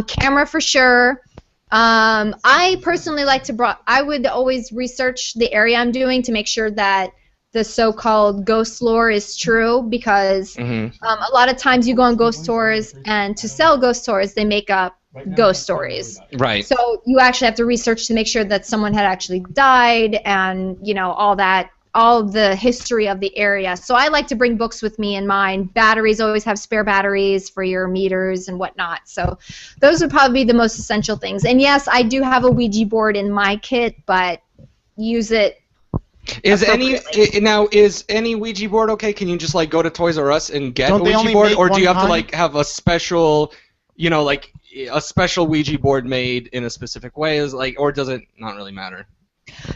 Camera for sure. I personally like to I would always research the area I'm doing to make sure that the so-called ghost lore is true because a lot of times you go on ghost tours and to sell ghost tours they make up ghost stories. Right. So you actually have to research to make sure that someone had actually died and, all that, all the history of the area. So I like to bring books with me in mine. Batteries, always have spare batteries for your meters and whatnot. So those would probably be the most essential things. And yes, I do have a Ouija board in my kit, but use it Is any Ouija board okay? Can you just like go to Toys R Us and get a Ouija board, or do you have to like have a special, like a special Ouija board made in a specific way? Or does it not really matter?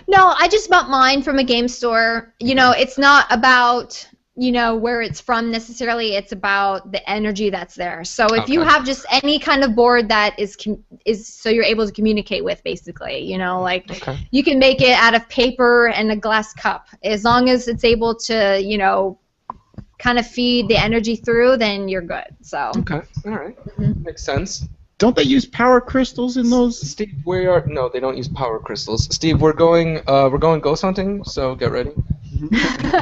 No, I just bought mine from a game store. It's not about where it's from necessarily. It's about the energy that's there. So if you have just any kind of board that is so you're able to communicate with, basically, you can make it out of paper and a glass cup. As long as it's able to, kind of feed the energy through, then you're good. So. Okay. All right. Makes sense. Don't they use power crystals in those? Steve, no, they don't use power crystals. Steve, we're going ghost hunting, so get ready.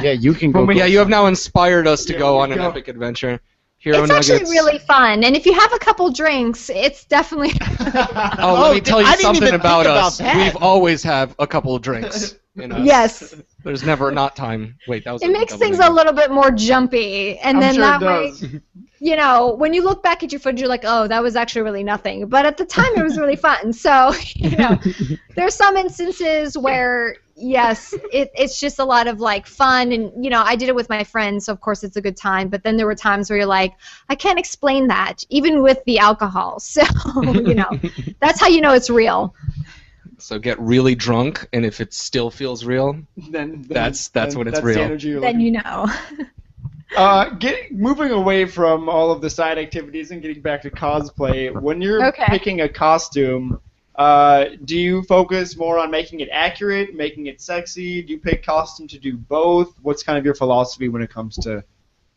Yeah, you can go. Yeah, you have now inspired us to go on an epic adventure. It's actually really fun, and if you have a couple drinks, it's definitely. Let me tell you something about us. We've always have a couple of drinks. Yes. There's never not time. Wait, that was. It makes things a little bit more jumpy, and then that way, when you look back at your footage, you're like, oh, that was actually really nothing. But at the time, it was really fun. So, there's some instances where, yes, it's just a lot of like fun, and I did it with my friends, so of course it's a good time. But then there were times where you're like, I can't explain that, even with the alcohol. So, that's how you know it's real. So get really drunk, and if it still feels real, then that's when it's real. Then you know. Moving away from all of the side activities and getting back to cosplay, when you're picking a costume, do you focus more on making it accurate, making it sexy? Do you pick costume to do both? What's kind of your philosophy when it comes to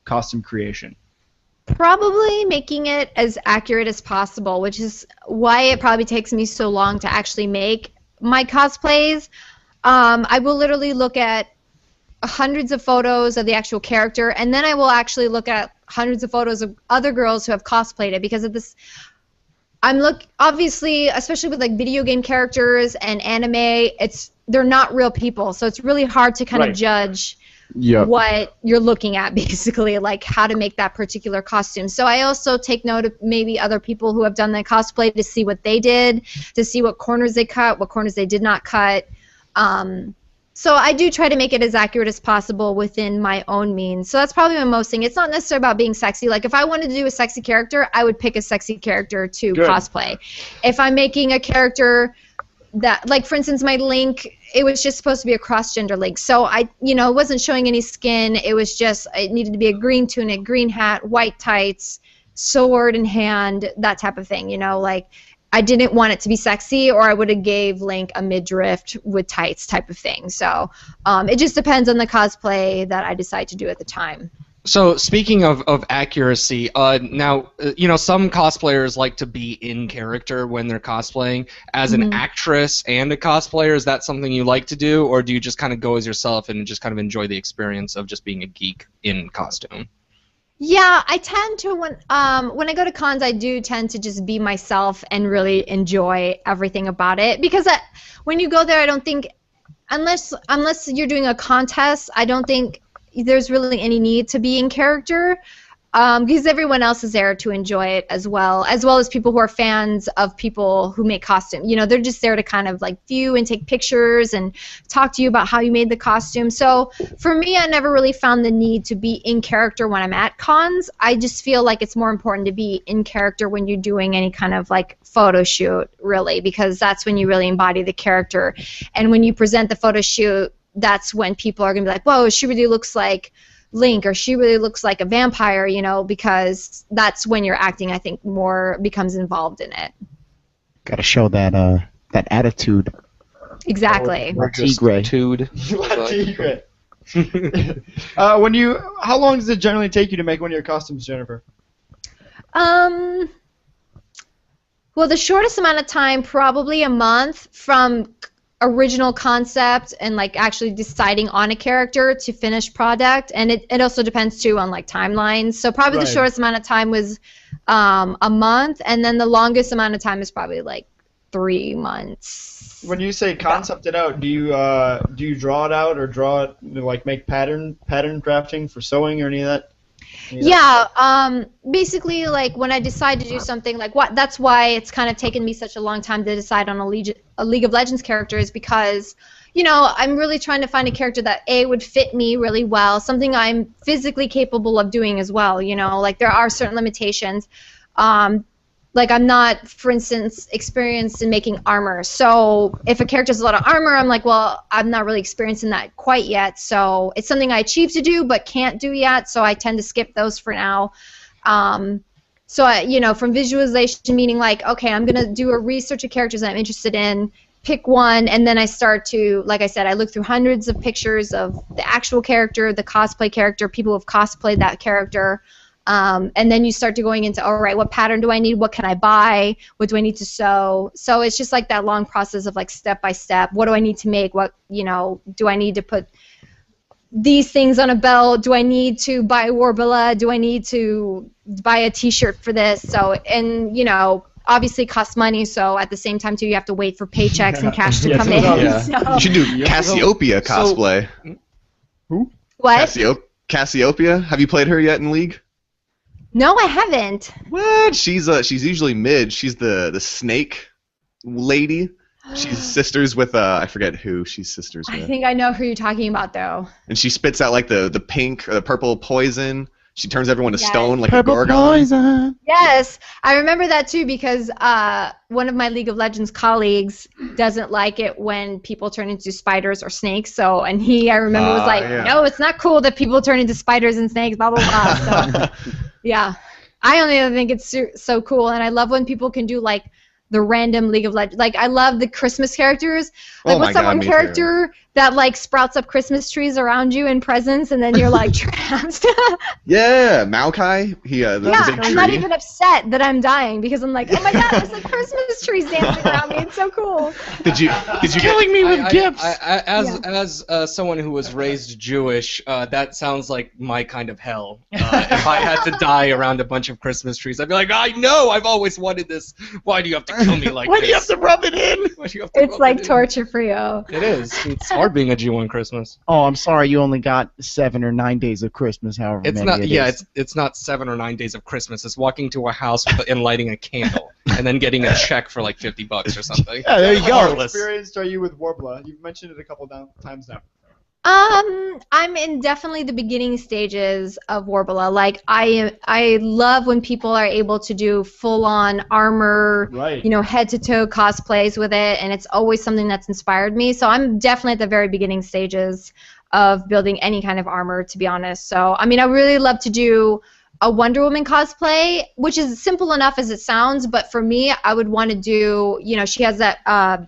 costume creation? Probably making it as accurate as possible, which is why it probably takes me so long to actually make my cosplays. I will literally look at hundreds of photos of the actual character, and then I will actually look at hundreds of photos of other girls who have cosplayed it, because of this. Obviously, especially with like video game characters and anime, they're not real people, so it's really hard to kind of judge what you're looking at, basically, like how to make that particular costume. So I also take note of maybe other people who have done that cosplay to see what they did, to see what corners they cut, what corners they did not cut. So I do try to make it as accurate as possible within my own means. So that's probably my most thing. It's not necessarily about being sexy. Like if I wanted to do a sexy character, I would pick a sexy character to cosplay. If I'm making a character that, like for instance, my Link, it was just supposed to be a cross-gender Link. So it wasn't showing any skin. It was just, it needed to be a green tunic, green hat, white tights, sword in hand, that type of thing. Like I didn't want it to be sexy, or I would have gave Link a midriff with tights type of thing. So it just depends on the cosplay that I decide to do at the time. So speaking of accuracy, now some cosplayers like to be in character when they're cosplaying. As an actress and a cosplayer, is that something you like to do, or do you just kind of go as yourself and just kind of enjoy the experience of just being a geek in costume? Yeah, I tend to when I go to cons, I do tend to just be myself and really enjoy everything about it. Because when you go there, I don't think unless you're doing a contest, I don't think there's really any need to be in character. Because everyone else is there to enjoy it as well as people who are fans of people who make costumes. They're just there to kind of like view and take pictures and talk to you about how you made the costume. So for me, I never really found the need to be in character when I'm at cons. I just feel like it's more important to be in character when you're doing any kind of like photo shoot, really, because that's when you really embody the character. And when you present the photo shoot, that's when people are going to be like, whoa, she really looks like Link, or she really looks like a vampire, because that's when your acting, I think, more becomes involved in it. Got to show that attitude. Exactly. Attitude. How long does it generally take you to make one of your costumes, Jennifer? Well, the shortest amount of time, probably a month from original concept and like actually deciding on a character to finished product, and it also depends too on like timelines. So probably the shortest amount of time was a month, and then the longest amount of time is probably like 3 months. When you say concept it out, do you draw it out, or draw it, like make pattern drafting for sewing or any of that? Yeah, basically, like when I decide to do something, like that's why it's kind of taken me such a long time to decide on a League of Legends character, is because, I'm really trying to find a character that would fit me really well, something I'm physically capable of doing as well. Like there are certain limitations. Like I'm not, for instance, experienced in making armor. So if a character has a lot of armor, I'm like, well, I'm not really experienced in that quite yet. So it's something I achieve to do but can't do yet. So I tend to skip those for now. So from visualization, meaning like, okay, I'm gonna do a research of characters that I'm interested in, pick one, and then I start to, like I said, I look through hundreds of pictures of the actual character, the cosplay character, people who have cosplayed that character. And then you start to going into, all right, what pattern do I need? What can I buy? What do I need to sew? So it's just like that long process of like step by step. What do I need to make? What, do I need to put these things on a belt? Do I need to buy a Warbilla? Do I need to buy a T-shirt for this? So, and obviously it costs money. So at the same time too, you have to wait for paychecks and cash to come in. Yeah. So. You should do Cassiopeia cosplay. Who? What? Cassiopeia? Have you played her yet in League? No, I haven't. What? She's usually mid. She's the snake lady. She's sisters with I forget who she's sisters with. I think I know who you're talking about though. And she spits out like the pink or the purple poison. She turns everyone to stone like Purple a Gorgon. poison. Yes, I remember that too because one of my League of Legends colleagues doesn't like it when people turn into spiders or snakes. So, and I remember was like, no, it's not cool that people turn into spiders and snakes, blah blah blah. So, yeah, I only think it's so cool, and I love when people can do like the random League of Legends. Like I love the Christmas characters. Like what's that one character that like sprouts up Christmas trees around you and presents, and then you're like trapped? Yeah, Maokai. The big I'm tree. not even upset that I'm dying because I'm like, oh my god, there's like Christmas trees dancing around me. It's so cool. Did you Killing me with gifts. As someone who was raised Jewish, that sounds like my kind of hell. If I had to die around a bunch of Christmas trees, I'd be like, I know, I've always wanted this. Why do you have to kill me like Why this? do you have to rub it in? Why do you have to It's rub like it in? torture for you. It is. It's hard being a G1 Christmas. Oh, I'm sorry. You only got 7 or 9 days of Christmas, however It's many not. it Yeah, is. it's not 7 or 9 days of Christmas. It's walking to a house and lighting a candle, and then getting a check for like $50 or something. Yeah, there you How go. experienced are you with Warbler? You've mentioned it a couple times now. I'm in definitely the beginning stages of Warbler. Like I love when people are able to do full-on armor, Right. head-to-toe cosplays with it, and it's always something that's inspired me. So I'm definitely at the very beginning stages of building any kind of armor, to be honest. So I mean, I really love to do a Wonder Woman cosplay, which is simple enough as it sounds, but for me, I would want to do, she has that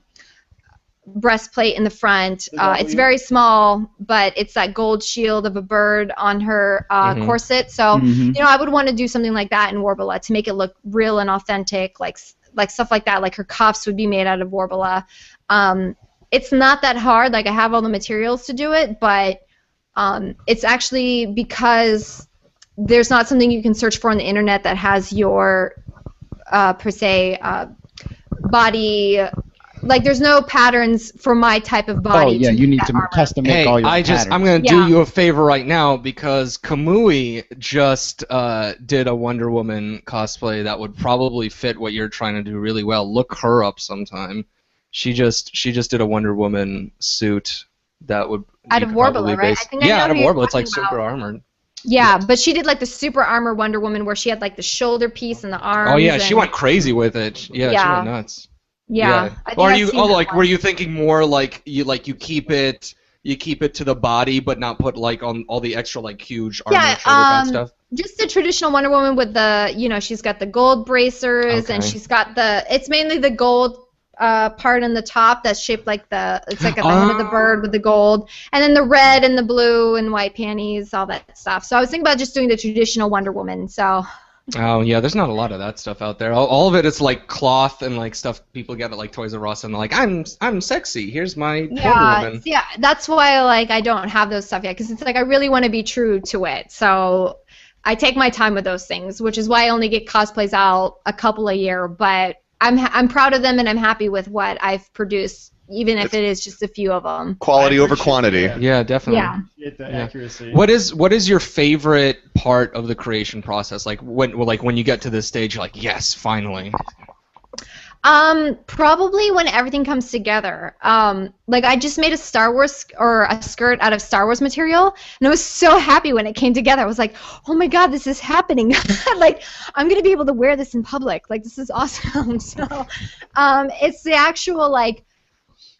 breastplate in the front. It's very small, but it's that gold shield of a bird on her corset. So, I would want to do something like that in Warbler to make it look real and authentic, like stuff like that. Like her cuffs would be made out of Warbler. It's not that hard. Like I have all the materials to do it, but it's actually because there's not something you can search for on the internet that has your per se body. Like there's no patterns for my type of body. Oh yeah, you need to custom make all your patterns. I'm gonna do you a favor right now because Kamui just did a Wonder Woman cosplay that would probably fit what you're trying to do really well. Look her up sometime. She just did a Wonder Woman suit that would out of Warbler, right? Out of Warbler. It's like super armored. Yeah, but she did like the super armor Wonder Woman where she had like the shoulder piece and the arms. Oh yeah, she went crazy with it. Yeah, she went nuts. Yeah. Or were you thinking more like you keep it to the body but not put like on all the extra like huge armor shoulder pad stuff? Just the traditional Wonder Woman with the she's got the gold bracers and she's got it's mainly the gold part on the top that's shaped like it's like at the head of the bird with the gold, and then the red and the blue and white panties, all that stuff. So I was thinking about just doing the traditional Wonder Woman. So. Oh yeah, there's not a lot of that stuff out there. All of it is like cloth and like stuff people get at like Toys R Us and they're like, I'm sexy. Here's my Wonder Woman. Yeah, that's why I don't have those stuff yet, because it's like I really want to be true to it. So I take my time with those things, which is why I only get cosplays out a couple a year. But I'm proud of them and I'm happy with what I've produced, even if it is just a few of them. Quality over quantity. Yeah, definitely. Yeah. The accuracy. What is your favorite part of the creation process? Like when you get to this stage, you're like, yes, finally. Probably when everything comes together. Like I just made a skirt out of Star Wars material, and I was so happy when it came together. I was like, oh my god, this is happening! Like I'm gonna be able to wear this in public. Like this is awesome. So, it's the actual like.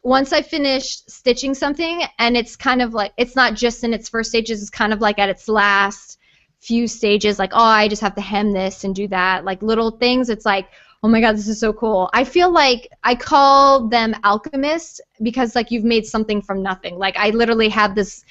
Once I finished stitching something, and it's kind of like, it's not just in its first stages, it's kind of like at its last few stages, like, oh, I just have to hem this and do that, like little things, it's like, oh my god, this is so cool. I feel like I call them alchemists because like you've made something from nothing. Like I literally had this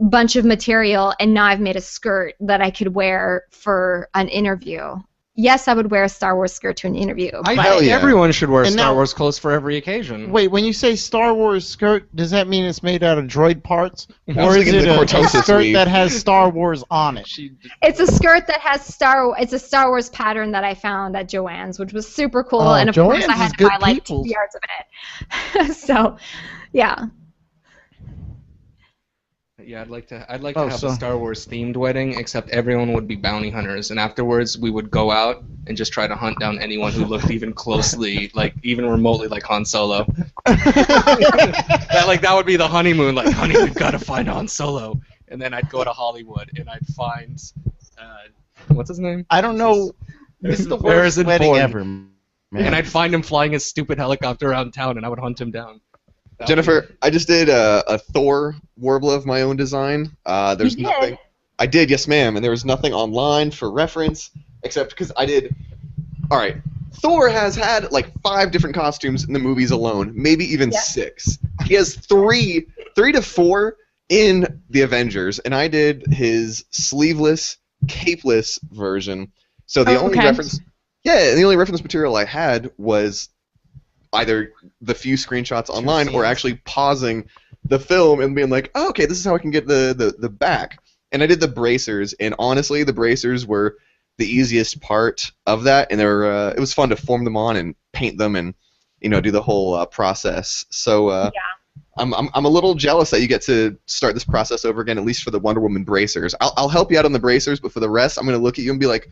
bunch of material and now I've made a skirt that I could wear for an interview. Yes, I would wear a Star Wars skirt to an interview. Everyone should wear Star Wars clothes for every occasion. Wait, when you say Star Wars skirt, does that mean it's made out of droid parts? Or is it a skirt that has Star Wars on it? It's a skirt that has it's a Star Wars pattern that I found at Joann's, which was super cool, and of course I had to buy like 2 yards of it. So, yeah. Yeah, I'd like to have a Star Wars themed wedding, except everyone would be bounty hunters, and afterwards we would go out and just try to hunt down anyone who looked even closely, like even remotely like Han Solo. That would be the honeymoon. Like, honey, we've got to find Han Solo, and then I'd go to Hollywood and I'd find what's his name? I don't know. This is the worst wedding ever, man. And I'd find him flying his stupid helicopter around town, and I would hunt him down. Jennifer, I just did a Thor Warbler of my own design. There's nothing. I did, yes, ma'am, and there was nothing online for reference except because I did. All right, Thor has had like 5 different costumes in the movies alone, maybe even 6. He has 3 to 4 in the Avengers, and I did his sleeveless, capeless version. So the only reference, the only reference material I had was either the few screenshots online or actually pausing the film and being like, oh, okay, this is how I can get the back. And I did the bracers, and honestly, the bracers were the easiest part of that, and it was fun to form them on and paint them and do the whole process. So I'm a little jealous that you get to start this process over again, at least for the Wonder Woman bracers. I'll help you out on the bracers, but for the rest, I'm gonna look at you and be like,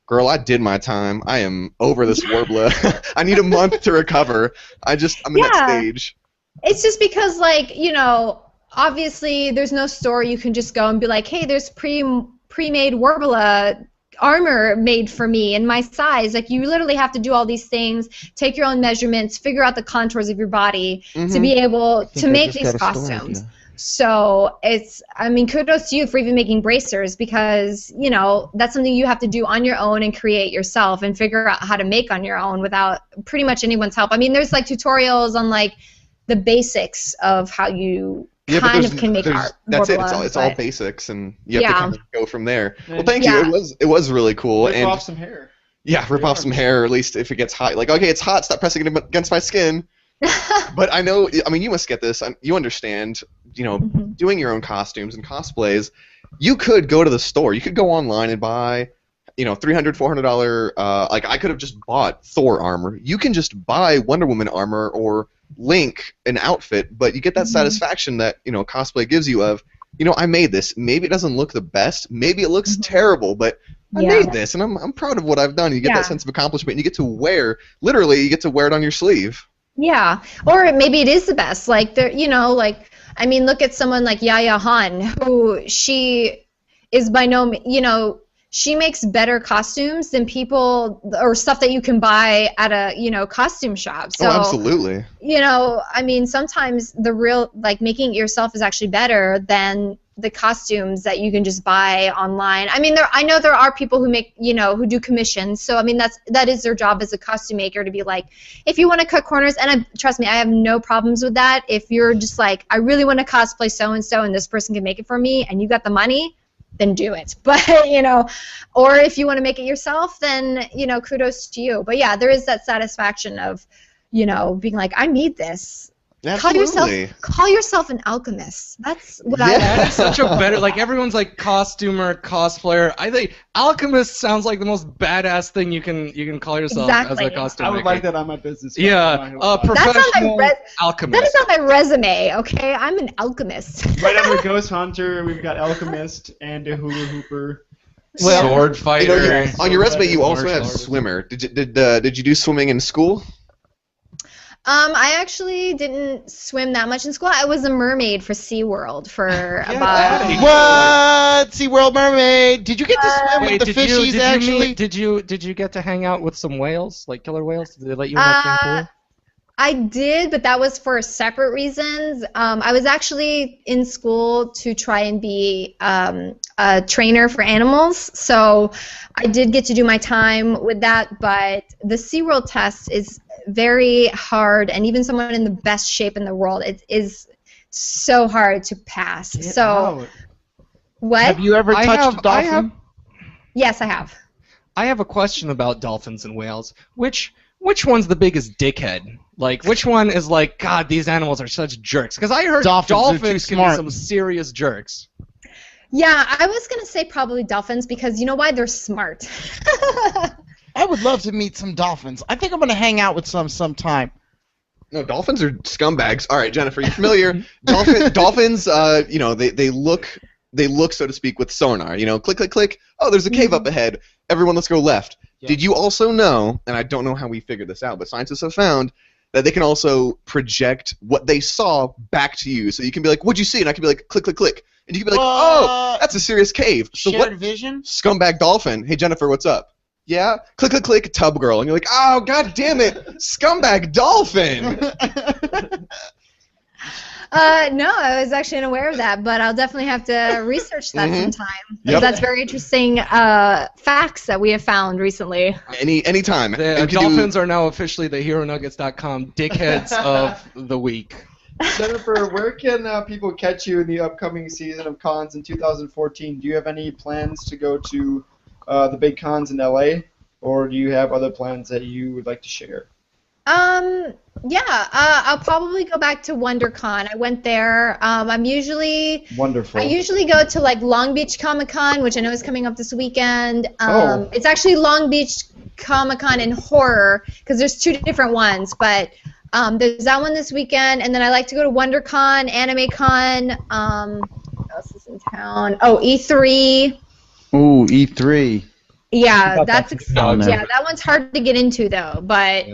girl, I did my time. I am over this Warbler. I need a month to recover. I'm in that stage. It's just because, like, you know, obviously there's no store you can just go and be like, hey, there's pre-made Warbler armor made for me in my size. Like, you literally have to do all these things, take your own measurements, figure out the contours of your body to be able to make these costumes. So I mean, kudos to you for even making bracers, because, you know, that's something you have to do on your own and create yourself and figure out how to make on your own without pretty much anyone's help. I mean, there's like tutorials on like the basics of how you can make art. That's it. It's all basics, and you have to kind of go from there. Well, thank you. It was really cool. Rip off some hair. Yeah, rip off some hair, or at least if it gets hot. Like, okay, it's hot. Stop pressing it against my skin. But I know. I mean, you must get this. You understand. You know, doing your own costumes and cosplays. You could go to the store. You could go online and buy, you know, $300, $400. Like, I could have just bought Thor armor. You can just buy Wonder Woman armor or Link an outfit, but you get that satisfaction that, you know, cosplay gives you of, you know, I made this. Maybe it doesn't look the best. Maybe it looks terrible, but I made this, and I'm proud of what I've done. You get that sense of accomplishment, and you get to wear, literally, you get to wear it on your sleeve. Yeah, or maybe it is the best. Like, you know, like, I mean, look at someone like Yaya Han, who she is by no means, you know, she makes better costumes than people or stuff that you can buy at a, you know, costume shop. So, absolutely. You know, I mean, sometimes the real, like, making it yourself is actually better than the costumes that you can just buy online. I mean, I know there are people who make, you know, who do commissions. So, I mean, that is their job as a costume maker, to be like, if you want to cut corners, and trust me, I have no problems with that. If you're just like, I really want to cosplay so-and-so and this person can make it for me, and you got the money, then do it. But, you know, or if you want to make it yourself, then, you know, kudos to you. But yeah, there is that satisfaction of, you know, being like, I need this. Absolutely. Call yourself an alchemist. That's what That's such a better, like, everyone's like costumer, cosplayer. I think alchemist sounds like the most badass thing you can call yourself as a costume I would maker. like that on my business card. Yeah, professional alchemist. That is on my resume, okay? I'm an alchemist. Right under Ghost Hunter, we've got alchemist and a hula hooper. Sword fighter. You know, on your resume, you also have swimmer. Did you do swimming in school? I actually didn't swim that much in school. I was a mermaid for SeaWorld for about... What? SeaWorld mermaid? Did you get to swim with the fishies, actually? Did you get to hang out with some whales, like killer whales? Did they let you in that same pool? I did, but that was for separate reasons. I was actually in school to try and be a trainer for animals, so I did get to do my time with that, but the SeaWorld test is very hard, and even someone in the best shape in the world, it is so hard to pass. What? Have you ever touched a dolphin? Yes, I have. I have a question about dolphins and whales. Which one's the biggest dickhead? Like, which one is like, God, these animals are such jerks? Because I heard dolphins can be some serious jerks. Yeah, I was going to say probably dolphins, because you know why? They're smart. I would love to meet some dolphins. I think I'm going to hang out with some sometime. No, dolphins are scumbags. All right, Jennifer, you familiar? Dolphins, you know, they look, so to speak, with sonar. You know, click, click, click. Oh, there's a cave up ahead. Everyone, let's go left. Yeah. Did you also know, and I don't know how we figured this out, but scientists have found that they can also project what they saw back to you. So you can be like, what'd you see? And I can be like, click, click, click. And you can be like, oh, that's a serious cave. So shared vision? Scumbag dolphin. Hey, Jennifer, what's up? Yeah? Click, click, click, tub girl. And you're like, oh, god damn it, scumbag dolphin. No, I was actually unaware of that, but I'll definitely have to research that sometime. Yep. That's very interesting facts that we have found recently. Anytime. The dolphins are now officially the HeroNuggets.com dickheads of the week. Jennifer, where can people catch you in the upcoming season of cons in 2014? Do you have any plans to go to the big cons in LA, or do you have other plans that you would like to share? Yeah, I'll probably go back to WonderCon. I went there. I'm usually wonderful. I usually go to like Long Beach Comic Con, which I know is coming up this weekend. It's actually Long Beach Comic Con in horror, because there's two different ones, but There's that one this weekend, and then I like to go to WonderCon, AnimeCon. What else is in town? Oh, E3. Ooh, E3. Yeah, that's exciting. Yeah, that one's hard to get into though, but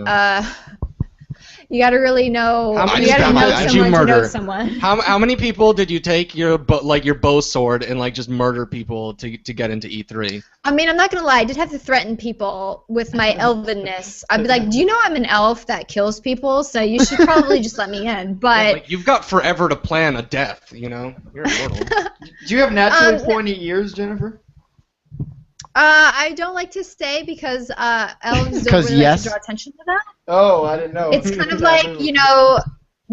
you got to really know. You got to know someone to know someone. How many people did you take your bow sword and like just murder people to get into E3? I mean, I'm not gonna lie. I did have to threaten people with my elvenness. I'd be like, "Do you know I'm an elf that kills people? So you should probably just let me in." But like, you've got forever to plan a death. You know, you're immortal. Do you have naturally pointy ears, Jennifer? I don't like to stay because elves don't really like to draw attention to that. Oh, I didn't know. It's kind of like, you know,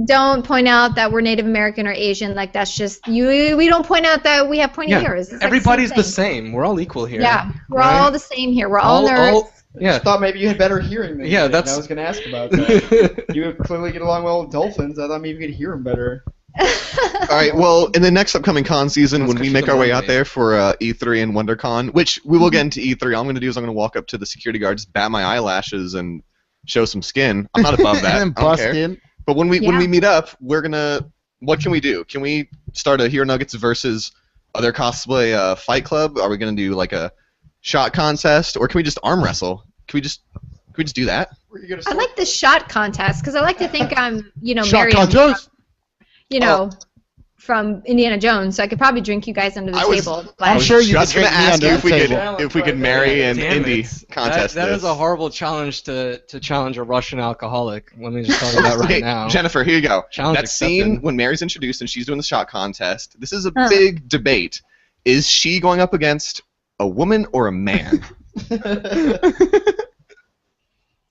don't point out that we're Native American or Asian. Like, that's just, we don't point out that we have pointy ears. It's everybody's like the same. We're all equal here. Yeah, we're all the same here. We're all nerds. I just thought maybe you had better hearing than yeah, you did, and I was going to ask about that. You clearly get along well with dolphins. I thought maybe you could hear them better. All right. Well, in the next upcoming con season, when we make our way out there for E3 and WonderCon, which we will get into E3, all I'm going to do is I'm going to walk up to the security guards, bat my eyelashes, and show some skin. I'm not above that. And then bust in. But when we meet up, we're gonna. What can we do? Can we start a Hero Nuggets versus other cosplay fight club? Are we gonna do like a shot contest, or can we just arm wrestle? Can we just do that? I like the shot contest because I like to think I'm, you know, Shot contest. From Indiana Jones, so I could probably drink you guys under the table. But I'm sure you just could gonna drink me ask under you the table. if we could marry an indie contest. That is a horrible challenge to challenge a Russian alcoholic. Let me just tell you that right now. Jennifer, here you go. Challenge that accepted. scene when Mary's introduced and she's doing the shot contest. This is a big debate. Is she going up against a woman or a man?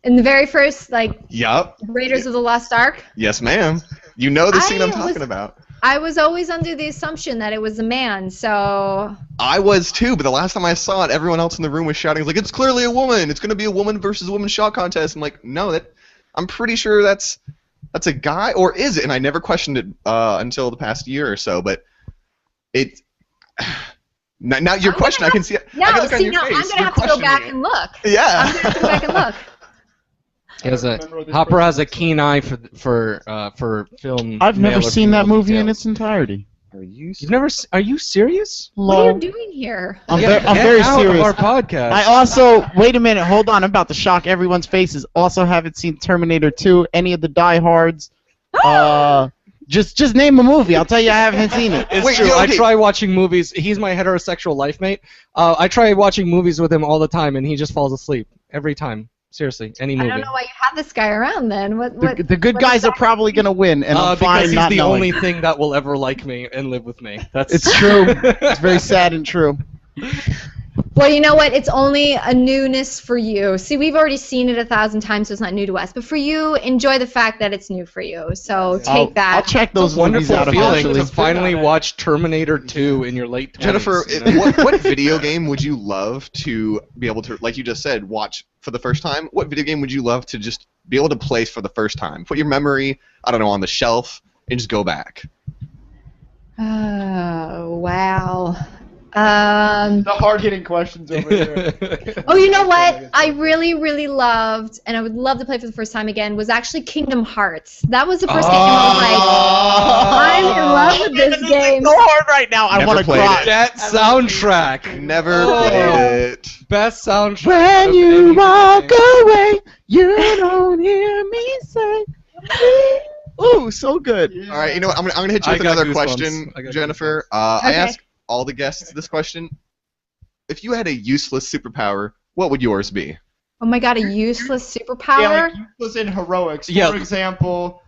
In the very first, Yup. Raiders of the Lost Ark? Yes, ma'am. You know the scene I'm talking about. I was always under the assumption that it was a man, so... I was too, but the last time I saw it, everyone else in the room was shouting, like, it's clearly a woman! It's going to be a woman versus a woman shot contest. I'm like, no, I'm pretty sure that's a guy, or is it? And I never questioned it until the past year or so, but it... Now your question, I can see it. No, I can look on your I'm face. going to have to go back and look. Yeah. I'm going to have to go back and look. Hopper has a keen eye for film. I've never seen that movie in its entirety. Are you serious? What are you doing here? I'm very serious. Our podcast. I also wait a minute, hold on. I'm about to shock everyone's faces. Also, haven't seen Terminator 2, any of the diehards. Just name a movie. I'll tell you, I haven't seen it. It's true. I try watching movies. He's my heterosexual life mate. I try watching movies with him all the time, and he just falls asleep every time. Seriously, any movie. I don't know why you have this guy around then. The good guys are probably gonna win, and I'm fine not knowing. Because he's the only thing that will ever like me and live with me. It's true. It's very sad and true. Well, you know what? It's only a newness for you. See, we've already seen it 1,000 times, so it's not new to us. But for you, enjoy the fact that it's new for you. So take that. I'll check those movies out eventually. To finally watch Terminator 2 in your late 20s. Jennifer, what video game would you love to be able to, like you just said, watch for the first time? What video game would you love to just be able to play for the first time? Put your memory, I don't know, on the shelf and just go back. Oh, wow. The hard-hitting questions over there. Oh, you know what? I really, really loved, and I would love to play for the first time again, was actually Kingdom Hearts. That was the first game I was like, I'm in love with this game. So hard right now. I want to cry. That soundtrack. Never played it. Best soundtrack. When you walk away, you don't hear me say. Ooh, so good. All right, you know what? I'm gonna hit you with another question, Jennifer. I asked all the guests this question. If you had a useless superpower, what would yours be? Oh my god, a useless superpower? Yeah, like useless in heroics. For example,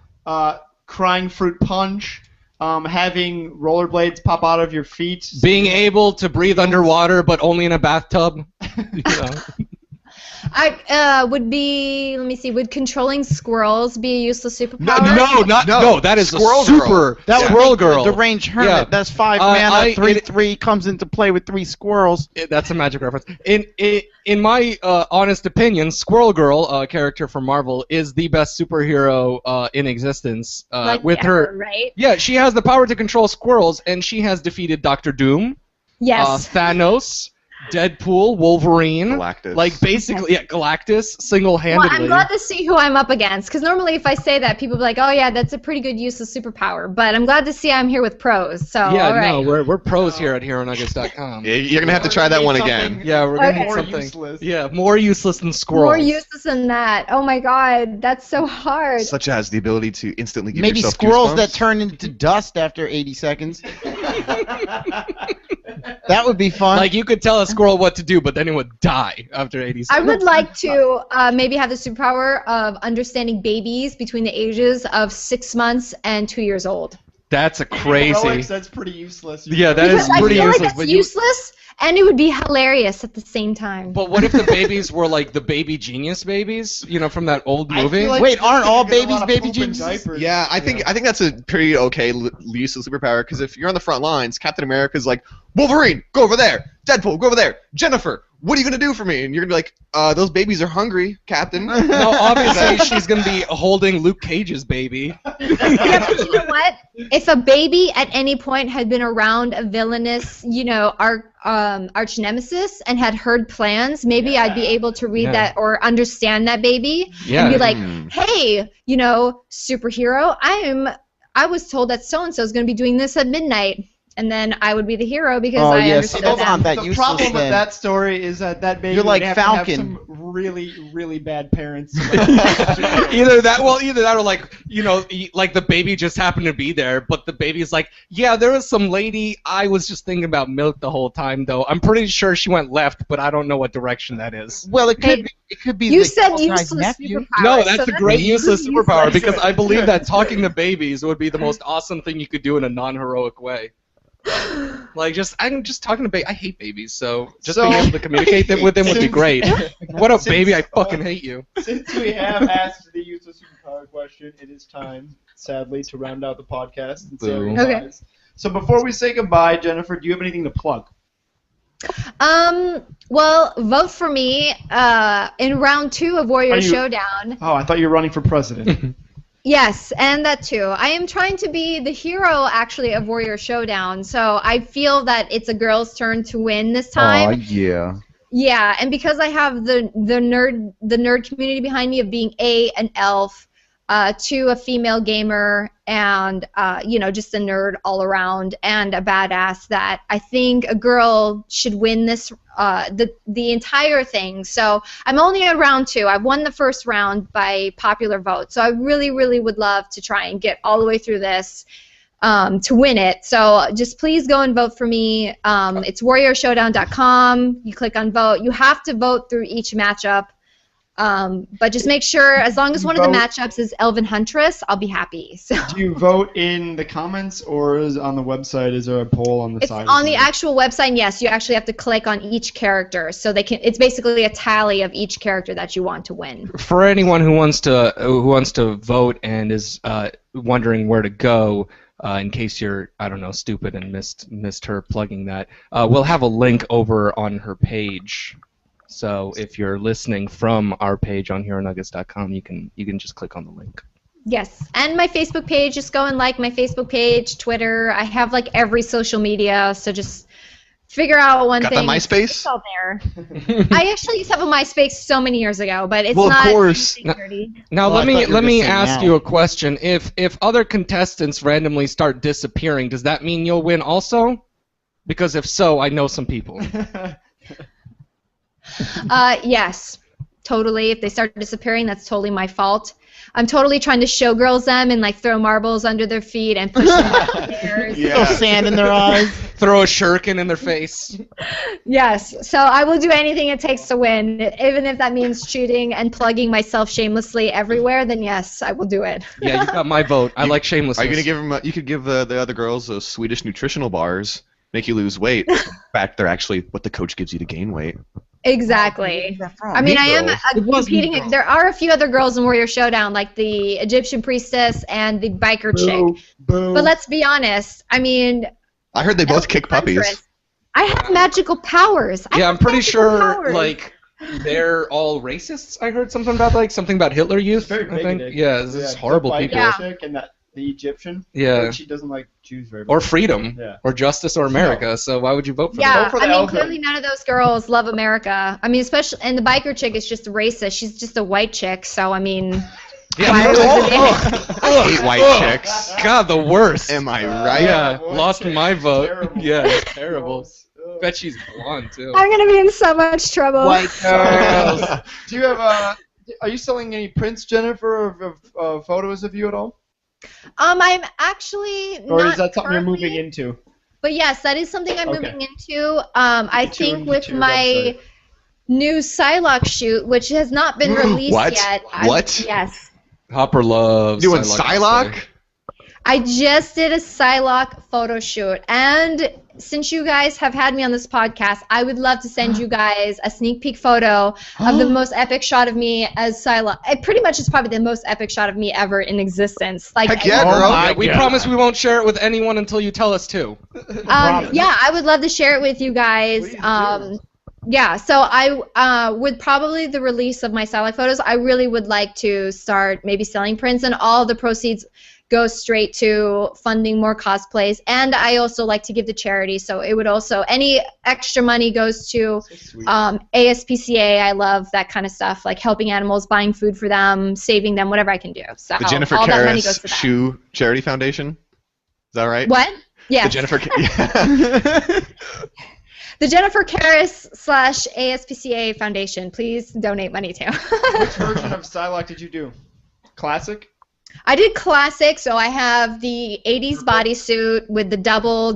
crying fruit punch, having rollerblades pop out of your feet. Being able to breathe underwater, but only in a bathtub. You know. I would be. Let me see. Would controlling squirrels be a useless superpower? No. That is Squirrel a super. That Squirrel Girl. The range hermit. Yeah. That's 5 mana. 3/3 comes into play with 3 squirrels. That's a magic reference. In my honest opinion, Squirrel Girl, character from Marvel, is the best superhero in existence. With her, right? Yeah, she has the power to control squirrels, and she has defeated Doctor Doom. Yes. Thanos. Deadpool, Wolverine, Galactus. like basically, yeah, Galactus, Well, single-handedly. I'm glad to see who I'm up against, because normally if I say that, people be like, oh yeah, that's a pretty good useless superpower. But I'm glad to see I'm here with pros. So Yeah, all right. no, we're pros here at HeroNuggets.com. Yeah, you're gonna have to try that one again. Yeah, we're gonna Okay. need More something. useless. Yeah, more useless than squirrels. More useless than that. Oh my god, that's so hard. Such as the ability to instantly give Maybe yourself squirrels goosebumps. that turn into dust after 80 seconds. That would be fun. Like you could tell a squirrel what to do, but then it would die after 80 I seconds. would like to maybe have the superpower of understanding babies between the ages of 6 months and 2 years old. That's a Heroics, crazy. that's pretty useless. Yeah, that is Because I pretty feel like useless. that's But you. useless, and it would be hilarious at the same time. But what if the babies were like the baby genius babies? You know, from that old I movie. feel like Wait, you're aren't all gonna get a babies lot of baby poop in geniuses? diapers. Yeah, I think that's a pretty okay use of superpower because if you're on the front lines, Captain America's like, Wolverine, go over there. Deadpool, go over there. Jennifer, what are you gonna do for me? And you're gonna be like, those babies are hungry, Captain. No, obviously she's gonna be holding Luke Cage's baby. Yeah, but you know what? If a baby at any point had been around a villainous, arch nemesis and had heard plans, maybe I'd be able to read Yeah. that or understand that baby Yeah. and be like, Hmm. hey, superhero, I was told that so and so is going to be doing this at midnight, and then I would be the hero because I yes, understood hold them. on. That the useless problem with then. that story is that baby You're like would have to have Falcon. some really, really bad parents. Either that or like like the baby just happened to be there, but the baby's like, yeah, there was some lady. I was just thinking about milk the whole time, though. I'm pretty sure she went left, but I don't know what direction that is. Well, it could Hey, be. It could be. You the said guy's useless nephew. superpower. No, so that's a great really useless superpower useless. because I believe that talking to babies would be the most awesome thing you could do in a non-heroic way. Like I'm just talking to babies. I hate babies, so just being able to communicate with them would be great. What up, baby? I fucking hate you. Since we have asked the useless superpower question, it is time, sadly, to round out the podcast and say our Boo. Okay. goodbyes. So before we say goodbye, Jennifer, do you have anything to plug? Well, vote for me in round 2 of Warrior Are you- Showdown. Oh, I thought you were running for president. Yes, and that too. I am trying to be the hero, actually, of Warrior Showdown. So I feel that it's a girl's turn to win this time. yeah. Yeah, and because I have the nerd community behind me of being an elf, 2 a female gamer, and just a nerd all around and a badass, that I think a girl should win this the entire thing. So I'm only at round 2. I've won the first round by popular vote. So I really, really would love to try and get all the way through this. To win it. So just please go and vote for me. It's warriorshowdown.com. You click on vote. You have to vote through each matchup. But just make sure, as long as one of the matchups is Elven Huntress, I'll be happy. So Do you vote in the comments or is on the website? Is there a poll on the it's side? on the actual website, and yes, you actually have to click on each character. So it's basically a tally of each character that you want to win. For anyone who wants to vote and is wondering where to go, in case you're stupid and missed her plugging that, we'll have a link over on her page. So if you're listening from our page on HeroNuggets.com, you can just click on the link. Yes, and my Facebook page. Just go and like my Facebook page, Twitter. I have like every social media. So just figure out one Got thing. the MySpace? It's all there. I actually used to have a MySpace so many years ago, but it's Well, of not. course. Security. Now Well, I thought you were let me gonna say ask now. you a question. If other contestants randomly start disappearing, does that mean you'll win also? Because if so, I know some people. Yes, totally. If they start disappearing, that's totally my fault. I'm totally trying to showgirls them and like throw marbles under their feet and push them upstairs. Throw sand in their eyes. Throw a shuriken in their face. Yes, so I will do anything it takes to win, even if that means cheating and plugging myself shamelessly everywhere. Then yes, I will do it. Yeah, you got my vote. I like shamelessness. Are you gonna give them? You could give the other girls those Swedish nutritional bars, make you lose weight. In fact, they're actually what the coach gives you to gain weight. Exactly. I mean, I am competing. There are a few other girls in Warrior Showdown, like the Egyptian priestess and the biker chick. Boo. But let's be honest. I mean, I heard they both kick puppies. Huntress, I have magical powers. I Yeah, have I'm pretty magical sure powers. like they're all racists. I heard something about Hitler Youth. Very I think. bigoted. Yeah, this is Yeah, horrible the biker people. Yeah. chick and that the Egyptian. Yeah. But she doesn't like Jews very much. Or freedom. Yeah. Or justice or America. So why would you vote for that? Yeah, Vote for the I mean, elephant. clearly none of those girls love America. I mean, especially, and the biker chick is just racist. She's just a white chick, so I mean, why was it? I hate white chicks. God, the worst. Am I right? Yeah, White lost chick. my vote. Terrible. Yeah, it's terrible. Gross. Ugh. Bet she's blonde too. I'm gonna be in so much trouble. White girls. Do you have are you selling any prints, Jennifer, of photos of you at all? I'm actually Or not is that something you're currently, moving into? But yes, that is something I'm Okay. moving into. I Get you think into with your my new Psylocke shoot, which has not been released What? yet. What? Yes. Hopper loves Doing Psylocke. Psylocke? I just did a Psylocke photo shoot, and since you guys have had me on this podcast, I would love to send you guys a sneak peek photo of the most epic shot of me as Psylocke. It pretty much is probably the most epic shot of me ever in existence. Like, Heck yeah, Oh girl. my Yeah, we God. promise we won't share it with anyone until you tell us to. yeah, I would love to share it with you guys. Please do. Yeah, so I would probably the release of my Psylocke photos, I really would like to start maybe selling prints, and all the proceeds go straight to funding more cosplays. And I also like to give to charity, so it would also, any extra money goes to So sweet. ASPCA. I love that kind of stuff, like helping animals, buying food for them, saving them, whatever I can do. So The Jennifer all that money goes Kairis to that. Shoe Charity Foundation? Is that right? What? Yeah. The Jennifer yeah. The Jennifer Kairis / ASPCA Foundation. Please donate money to. Which version of Psylocke did you do? Classic? I did classic, so I have the 80s bodysuit with the double.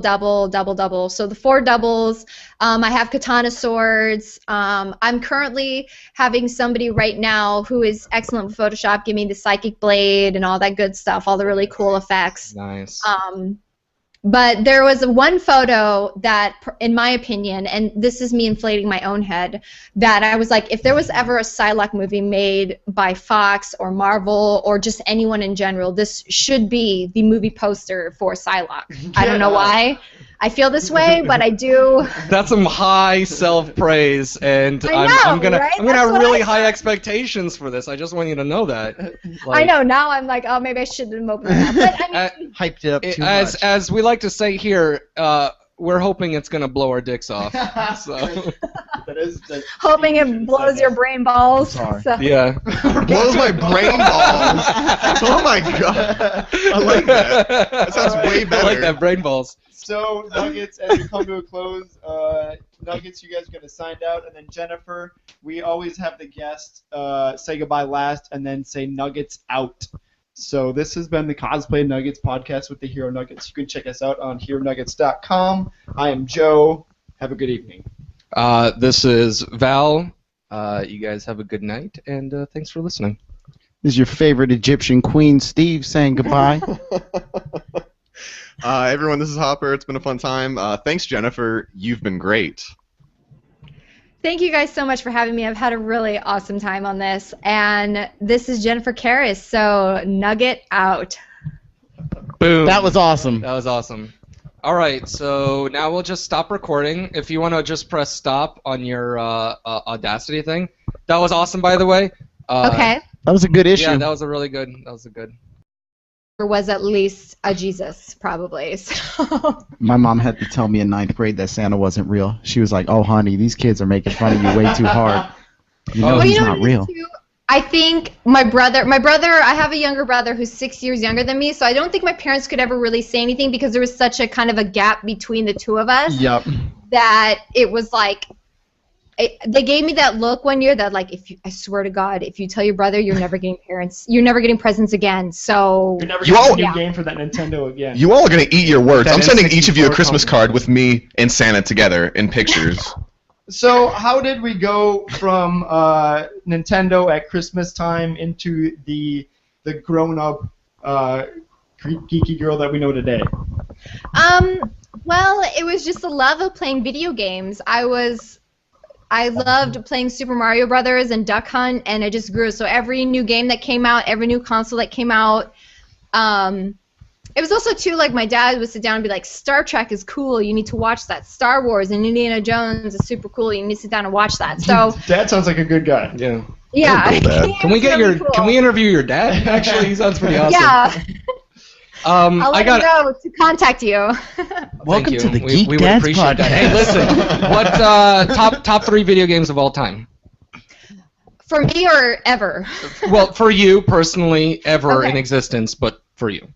So the 4 doubles. I have katana swords. I'm currently having somebody right now who is excellent with Photoshop give me the psychic blade and all that good stuff, all the really cool effects. Nice. But there was one photo that, in my opinion, and this is me inflating my own head, that I was like, if there was ever a Psylocke movie made by Fox or Marvel or just anyone in general, this should be the movie poster for Psylocke. I don't know why I feel this way, but I do. That's some high self-praise, and I know, I'm gonna right? I'm gonna That's have what really I high thought. expectations for this. I just want you to know that. I Like, know, now I'm like, oh, maybe I shouldn't have opened it up. But I mean, Hyped it up too as much. as we like to say here, we're hoping it's gonna blow our dicks off. So That's hoping it blows your brain balls. Sorry. So. yeah. Blows my brain balls. Oh my god. I like that. That sounds way better. I like that brain balls. So, Nuggets, as we come to a close, Nuggets, you guys are going to sign out, and then Jennifer, we always have the guest say goodbye last and then say Nuggets out. So this has been the Cosplay Nuggets podcast with the Hero Nuggets. You can check us out on HeroNuggets.com. I am Joe. Have a good evening. This is Val. You guys have a good night, and thanks for listening. This is your favorite Egyptian queen, Steve, saying goodbye. Everyone, this is Hopper. It's been a fun time. Thanks, Jennifer. You've been great. Thank you guys so much for having me. I've had a really awesome time on this. And this is Jennifer Kairis, so Nugget out. Boom. That was awesome. That was awesome. All right, so now we'll just stop recording. If you want to just press stop on your Audacity thing. That was awesome, by the way. Okay. That was a good issue. Yeah, that was a really good. That was a good. Or was at least a Jesus, probably. So. My mom had to tell me in 9th grade that Santa wasn't real. She was like, "Oh, honey, these kids are making fun of you way too hard. You know Well, he's you know not what it is, real." too? I think my brother, I have a younger brother who's 6 years younger than me, so I don't think my parents could ever really say anything because there was such a kind of a gap between the two of us Yep. that it was like, they gave me that look one year that like, I swear to God, if you tell your brother you're never getting presents again, so. You're never You getting all- a new Yeah. game for that Nintendo again. You all are going to eat your words. That I'm sending each of you a N64 Christmas combo. card with me and Santa together in pictures. So how did we go from Nintendo at Christmas time into the grown-up geeky girl that we know today? Well, it was just a love of playing video games. I loved playing Super Mario Brothers and Duck Hunt, and it just grew. So every new game that came out, every new console that came out, it was also too like my dad would sit down and be like, Star Trek is cool, you need to watch that. Star Wars and Indiana Jones is super cool, you need to sit down and watch that. So Dad sounds like a good guy. Yeah. yeah, Cool, Dad. it Can we was get really your? cool. Can we interview your dad? Actually, he sounds pretty awesome. Yeah. I'll I let got. him know to contact you. Welcome Thank to you. the Geek we would Dads appreciate podcast. that. Hey, listen. What top 3 video games of all time? For me or ever? Well, for you personally, ever Okay. in existence, but for you.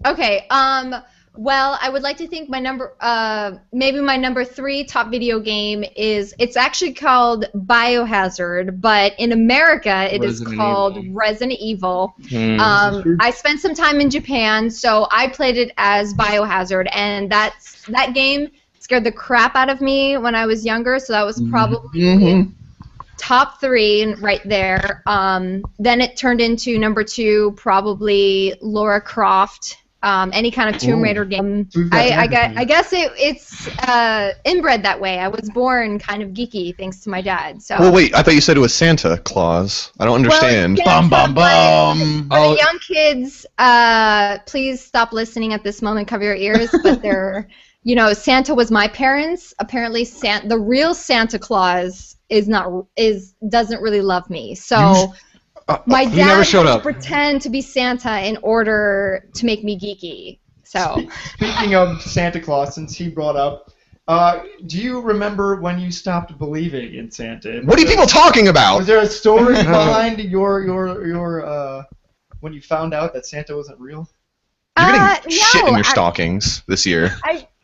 Okay. Well, I would like to think maybe my number 3 top video game it's actually called Biohazard, but in America it is Resident called Evil. Resident Evil. Hmm. I spent some time in Japan, so I played it as Biohazard, and that game scared the crap out of me when I was younger, so that was probably top 3 right there. Then it turned into number 2, probably Lara Croft. Any kind of Tomb Raider game. I guess it's inbred that way. I was born kind of geeky thanks to my dad. So. Well, wait. I thought you said it was Santa Claus. I don't understand. Well, Bum bum bum. For the young kids, please stop listening at this moment. Cover your ears. But they're, Santa was my parents. Apparently, the real Santa Claus doesn't really love me. So. My he dad never showed had to up. pretend to be Santa in order to make me geeky. So. Speaking of Santa Claus, since he brought up, do you remember when you stopped believing in Santa? What are you people talking about? Was there a story behind your when you found out that Santa wasn't real? You're getting shit in no, your stockings this year.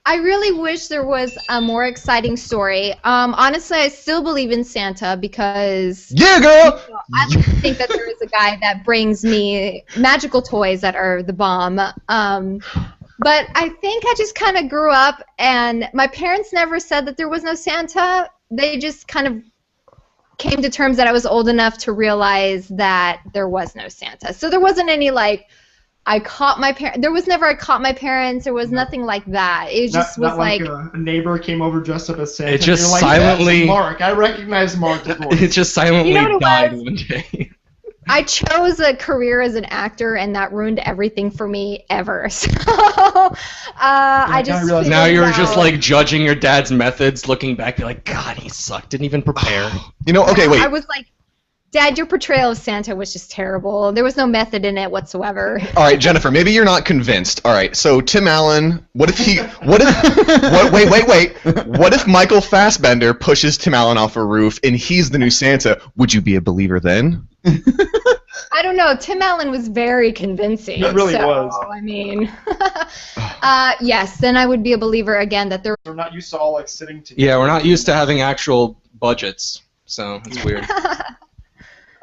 I really wish there was a more exciting story. Honestly, I still believe in Santa because Yeah, girl. I like to think that there is a guy that brings me magical toys that are the bomb. But I think I just kind of grew up, and my parents never said that there was no Santa. They just kind of came to terms that I was old enough to realize that there was no Santa. So there wasn't any I caught my parents. There was never I caught my parents. There was nothing like that. It just was not like a neighbor came over dressed up as Santa. It just You're like, silently- "That's Mark. I recognize Mark's voice." It just silently You know what it died was? one day. I chose a career as an actor, and that ruined everything for me ever. So I just realize- Now figured you're out- just judging your dad's methods, looking back, you're like, God, he sucked. Didn't even prepare. Okay, wait. I was like, Dad, your portrayal of Santa was just terrible. There was no method in it whatsoever. All right, Jennifer, maybe you're not convinced. All right, so Tim Allen, what if Michael Fassbender pushes Tim Allen off a roof and he's the new Santa? Would you be a believer then? I don't know. Tim Allen was very convincing. He really so, was. I mean, yes, then I would be a believer again that there. We're not used to all sitting together. Yeah, we're not used to having actual budgets, so it's weird.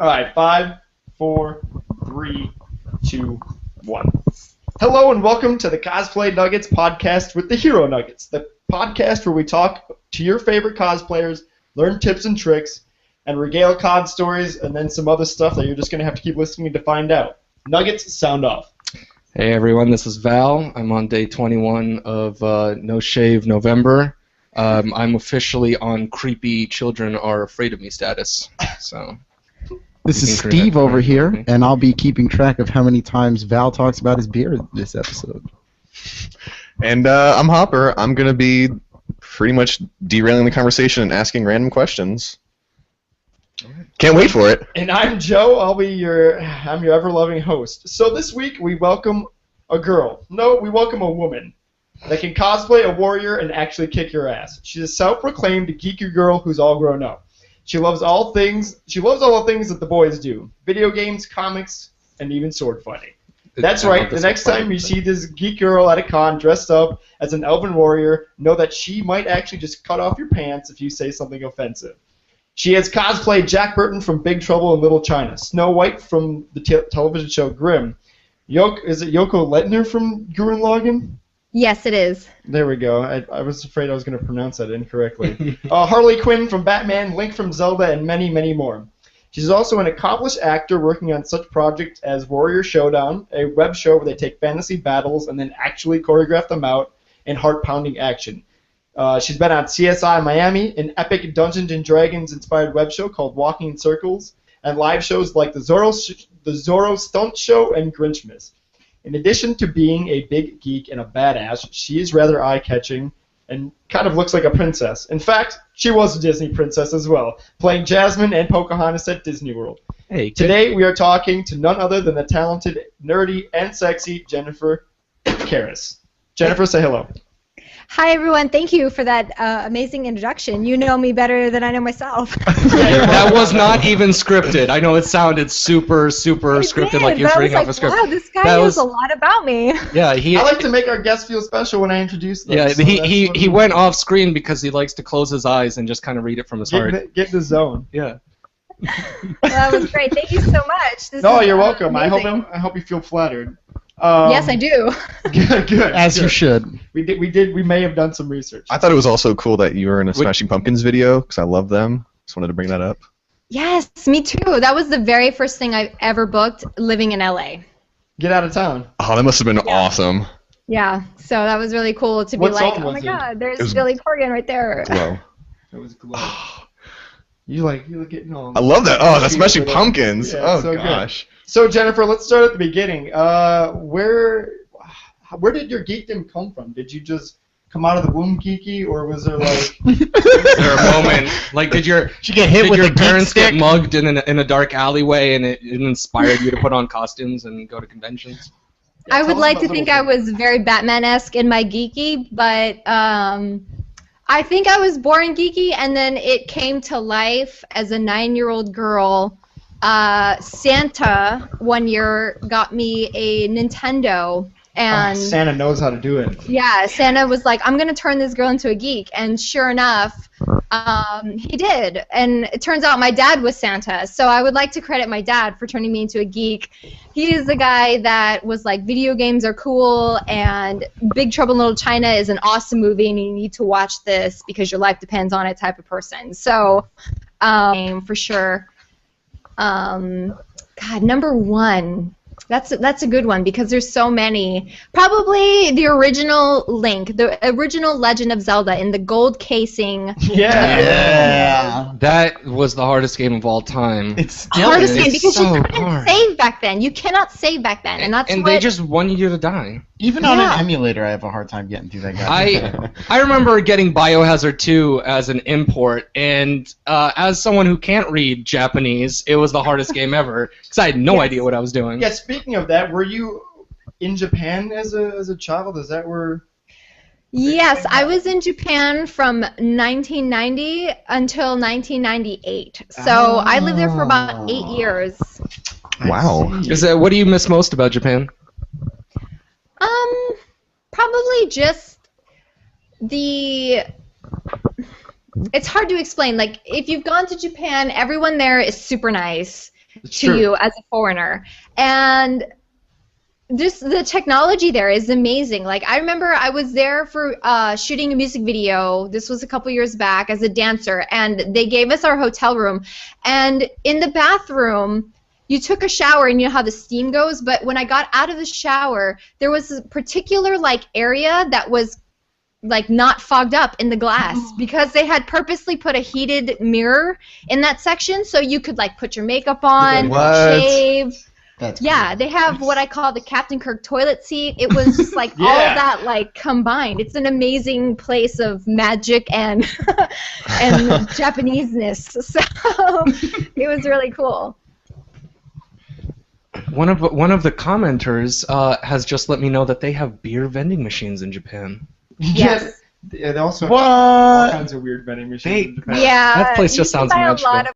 All right, 5, 4, 3, 2, 1. Hello and welcome to the Cosplay Nuggets podcast with the Hero Nuggets, the podcast where we talk to your favorite cosplayers, learn tips and tricks, and regale COD stories, and then some other stuff that you're just going to have to keep listening to find out. Nuggets, sound off. Hey everyone, this is Val. I'm on day 21 of No Shave November. I'm officially on creepy children are afraid of me status. So. This is You can Steve correct over me. here, and I'll be keeping track of how many times Val talks about his beard this episode. And I'm Hopper. I'm going to be pretty much derailing the conversation and asking random questions. Can't wait for it. And I'm Joe. I'm your ever-loving host. So this week we welcome a girl. No, we welcome a woman that can cosplay a warrior and actually kick your ass. She's a self-proclaimed geeky girl who's all grown up. She loves all the things that the boys do: video games, comics, and even sword fighting. That's right. The next time you see this geek girl at a con dressed up as an elven warrior, know that she might actually just cut off your pants if you say something offensive. She has cosplayed Jack Burton from Big Trouble in Little China, Snow White from the television show Grimm. Is it Yoko Lettner from Gurren Lagann? Yes, it is. There we go. I was afraid I was going to pronounce that incorrectly. Harley Quinn from Batman, Link from Zelda, and many, many more. She's also an accomplished actor working on such projects as Warrior Showdown, a web show where they take fantasy battles and then actually choreograph them out in heart-pounding action. She's been on CSI Miami, an epic Dungeons & Dragons-inspired web show called Walking in Circles, and live shows like the Zorro Stunt Show and Grinchmas. In addition to being a big geek and a badass, she is rather eye-catching and kind of looks like a princess. In fact, she was a Disney princess as well, playing Jasmine and Pocahontas at Disney World. Hey, Today we are talking to none other than the talented, nerdy, and sexy Jennifer Kairis. Jennifer, say hello. Hi, everyone. Thank you for that amazing introduction. You know me better than I know myself. That was not even scripted. I know it sounded super scripted, like you were reading off a script. Wow, this guy knows a lot about me. Yeah, I like to make our guests feel special when I introduce them. Yeah, so he went off screen because he likes to close his eyes and just kind of read it from his heart. Get the zone. Yeah. Well, that was great. Thank you so much. No, you're welcome. I amazing. hope you feel flattered. Yes, I do. Good. As you should. We may have done some research. I thought it was also cool that you were in a Smashing Pumpkins video because I love them. Just wanted to bring that up. Yes, me too. That was the very first thing I've ever booked living in LA. Get out of town. Oh, that must have been awesome. Yeah, so that was really cool to be What like, song oh was my it? God, there's was- Billy Corgan right there. Glow. It was glow. You're getting all. I love that. Oh, that's Smashing Pumpkins. Yeah, Oh so good. gosh. So Jennifer, let's start at the beginning. Where did your geekdom come from? Did you just come out of the womb geeky, or was there Was there a moment, like, did your get hit with your a geek parents stick? get mugged in a dark alleyway and it inspired you to put on costumes and go to conventions? I would tell us like about to think Little I was very Batman-esque in my geeky, but I think I was born geeky, and then it came to life as a 9-year-old girl. Santa one year got me a Nintendo, and Santa knows how to do it. yeah, Santa was like, I'm going to turn this girl into a geek, and sure enough, he did. And it turns out my dad was Santa, so I would like to credit my dad for turning me into a geek. He is the guy that was like, video games are cool, and Big Trouble in Little China is an awesome movie, and you need to watch this because your life depends on it type of person. So, for sure. God, number one. That's a good one because there's so many. Probably the original Link, the original Legend of Zelda in the gold casing. Yeah. That was the hardest game of all time. It's still Hardest game It's because so you couldn't hard. save back then. You cannot save back then, and that's and what. they just want you to die. even on Yeah. an emulator, I have a hard time getting through that guy. I remember getting Biohazard 2 as an import, and as someone who can't read Japanese, it was the hardest game ever because I had no Yes. idea what I was doing. Yeah. Speaking of that, were you in Japan as a child? Is that where? Yes, I was in Japan from 1990 until 1998. So I lived there for about 8 years. Wow. Is that what do you miss most about Japan? Probably just the. It's hard to explain. Like, if you've gone to Japan, everyone there is super nice It's to true. you as a foreigner, and the technology there is amazing. Like, I remember I was there for shooting a music video. This was a couple years back as a dancer, and they gave us our hotel room, and in the bathroom. You took a shower and you know how the steam goes, but when I got out of the shower, there was a particular like area that was like not fogged up in the glass because they had purposely put a heated mirror in that section so you could like put your makeup on, What? shave. That's Yeah, they have what I call the Captain Kirk toilet seat. It was just like all Yeah. of that like combined. It's an amazing place of magic and and Japaneseness. So it was really cool. One of the commenters has just let me know that they have beer vending machines in Japan. Yes. Yeah, they also have all What? kinds of weird vending machines in Japan. Yeah. That place just you can sounds buy a magical. lot of